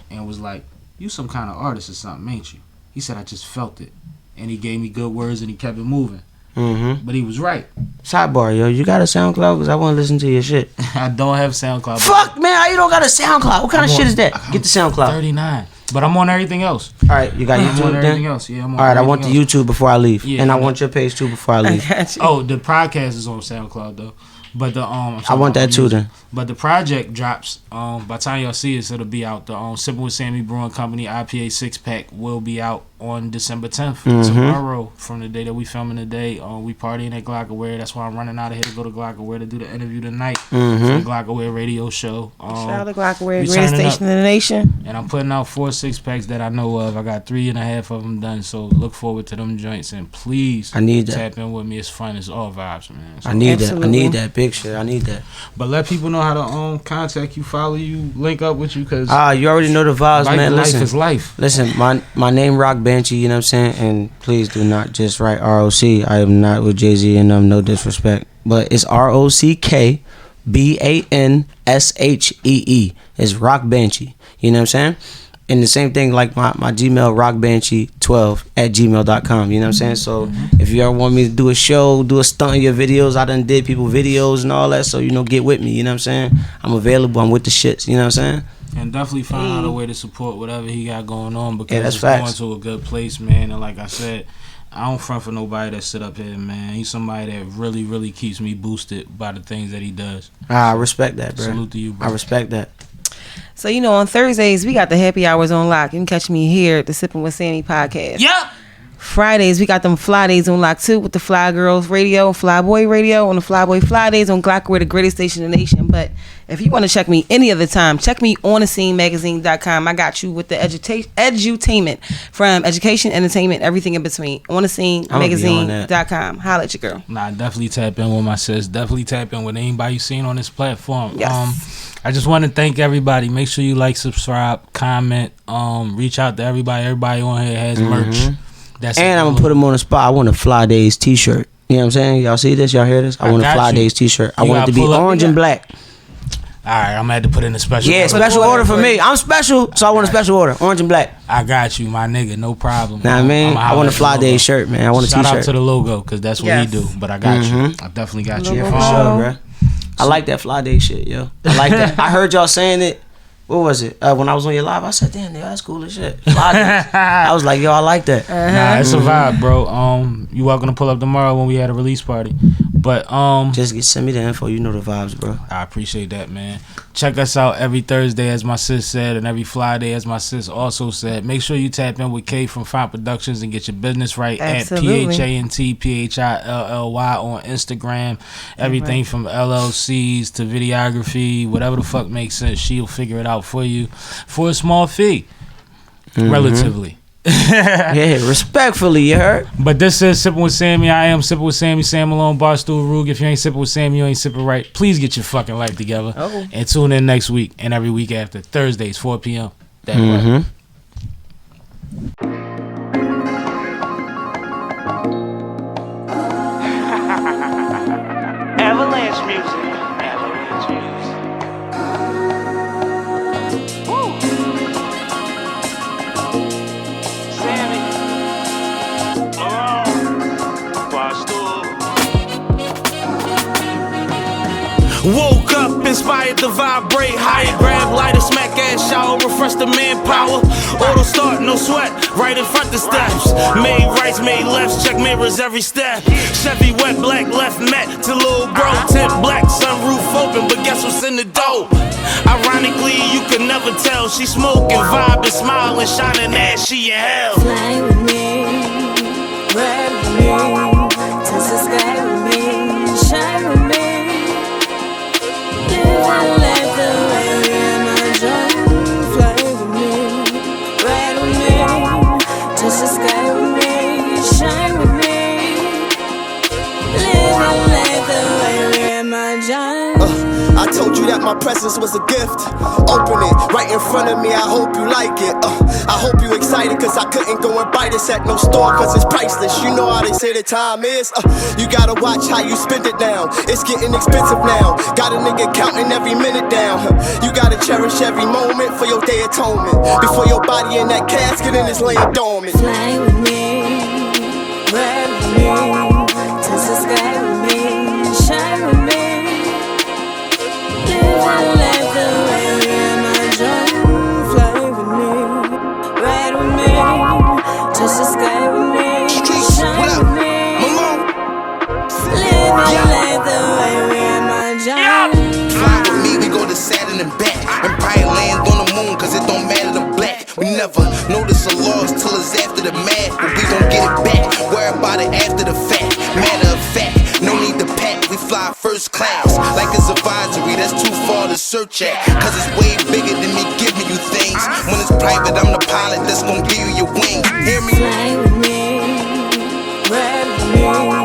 and was like, "You some kind of artist or something, ain't you?" He said, "I just felt it," and he gave me good words and he kept it moving. But he was right. Sidebar, yo, you got a SoundCloud? Because I want to listen to your shit. I don't have SoundCloud. Fuck, man, how you don't got a SoundCloud? What kind of shit is that? Get the SoundCloud. 39. But I'm on everything else. All right, you got I'm on YouTube everything then? else. Yeah, I'm on All right, I want the everything else. YouTube before I leave. Yeah, and I yeah. want your page too before I leave. Oh, the podcast is on SoundCloud though. But the I want that too then. But the project drops. By the time y'all see it, it'll be out. The SippinWitSammie Brewing Company IPA 6-pack will be out on December 10th. Tomorrow, from the day that we filming today, we partying at Glockaware. That's why I'm running out of here to go to Glockaware to do the interview tonight for the Glockaware radio show. Shout out to Glockaware, we greatest turning station in the nation. And I'm putting out 4 6-packs that I know of. I got 3.5 of them done. So look forward to them joints. And please, I need that. tap in with me. It's fun. It's all vibes, man. So, I need that. I Absolutely. need that big shit. I need that. but let people know how to contact you, follow you, link up with you, because You already know the vibes, man. life Listen, is life. listen. My name Rock Banshee. You know what I'm saying? And please do not just write ROC. I am not with Jay-Z and no disrespect, but it's ROCKBANSHEE. It's Rock Banshee. You know what I'm saying? And the same thing like my Gmail, rockbanshee12@gmail.com. You know what I'm saying? So if you ever want me to do a show, do a stunt of your videos, I done did people videos and all that. So, get with me. You know what I'm saying? I'm available. I'm with the shits. You know what I'm saying? And definitely find out a way to support whatever he got going on, because that's it's facts. going to a good place, man. And like I said, I don't front for nobody that sit up here, man. He's somebody that really, really keeps me boosted by the things that he does. I respect that, bro. Salute to you, bro. I respect that. So, on Thursdays, we got the happy hours on lock. You can catch me here at the Sippin' with Sammie podcast. Yep. Fridays, we got them Fly Days on lock too with the Fly Girls Radio, Fly Boy Radio, on the Fly Boy Fly Days on Glockaware, the greatest station in the nation. But if you want to check me any other time, check me on thescenemagazine.com. I got you with the edutainment from education, entertainment, everything in between. On thescenemagazine.com. Holla at your girl. Nah, definitely tap in with my sis. Definitely tap in with anybody you seen on this platform. Yes. I just want to thank everybody. Make sure you like, subscribe, comment, reach out to everybody. Everybody on here has merch. That's And I'm gonna put him on the spot. I want a Fly Days t-shirt. You know what I'm saying? Y'all see this? Y'all hear this? I want a got Fly you. Days t-shirt. I You want it to gotta be pull up- orange and black. All right, I'm gonna have to put in a special Yeah, order. special order for me. I'm special, so I want a special order. Orange and black. I got you, my nigga. No problem. Nah, man. I'ma I holler want a at the Fly logo. Days shirt, man. I want a Shout out t-shirt. to the logo, because that's what Yes. he do. But I got you. I definitely got you. Yeah, for sure, bro. I like that Fly Day shit, yo. I like that. I heard y'all saying it. What was it? When I was on your live, I said, "Damn, that's cool as shit." Fly Days. I was like, "Yo, I like that." Nah, it's a vibe, bro. You welcome to pull up tomorrow when we had a release party. But Just send me the info. You know the vibes, bro. I appreciate that, man. Check us out every Thursday, as my sis said, and every Friday, as my sis also said. Make sure you tap in with K from Font Productions and get your business right Absolutely. at PHANTPHILLY on Instagram. Everything from LLCs to videography, whatever the fuck makes sense, she'll figure it out for you for a small fee, relatively. Yeah, respectfully, you heard? But this is Sippin' with Sammie. I am Sippin' with Sammie, Sam Malone, Barstool, Roog. If you ain't sippin' with Sammie, you ain't sippin' right. Please get your fucking life together. Oh. And tune in next week and every week after. Thursdays, 4 p.m. That right. Avalanche music. Avalanche music. Woo. Sammie. Barstool. Woke up, inspired to vibrate higher, grab lighter, smack ass shower, refresh the manpower. Auto start, no sweat, right in front the steps. Made rights, made lefts, check mirrors every step. Chevy wet, black, left met to little bro. Tint black, sunroof open, but guess what's in the dough? Ironically, you could never tell. She smoking, vibing, smiling, shining ass, she in hell. Fly with me, ride with me, touch the sky with me, shine with me. Live and let the way in my drum. Fly with me, ride with me, touch the sky with me, shine with me. Live and let the way in my drum. I told you that my presence was a gift. Open it right in front of me, I hope you like it. I hope you excited, cause I couldn't go and buy this at no store, cause it's priceless. You know how they say the time is. You gotta watch how you spend it now. It's getting expensive now. Got a nigga counting every minute down. You gotta cherish every moment for your day atonement. Before your body in that casket and it's laying dormant. Fly with me, ride with me, touch the sky with me, shine with me. Live and let the way in my drum. Fly with me, ride with me, touch the sky with me, shine with me. Live and let the way in my drum. Fly with me, we go to Saturn and back, and probably land on the moon, cause it don't matter the black. We never notice a loss till it's after the math, but we gon' get it back. Worry about it after the fact. Matter of fact, no need to pack. We fly first class, like it's advisory. That's too far to search at, cause it's way bigger than me giving you things. When it's private, I'm the pilot that's gon' give you your wings. Hear me? Fly with me, ride with me.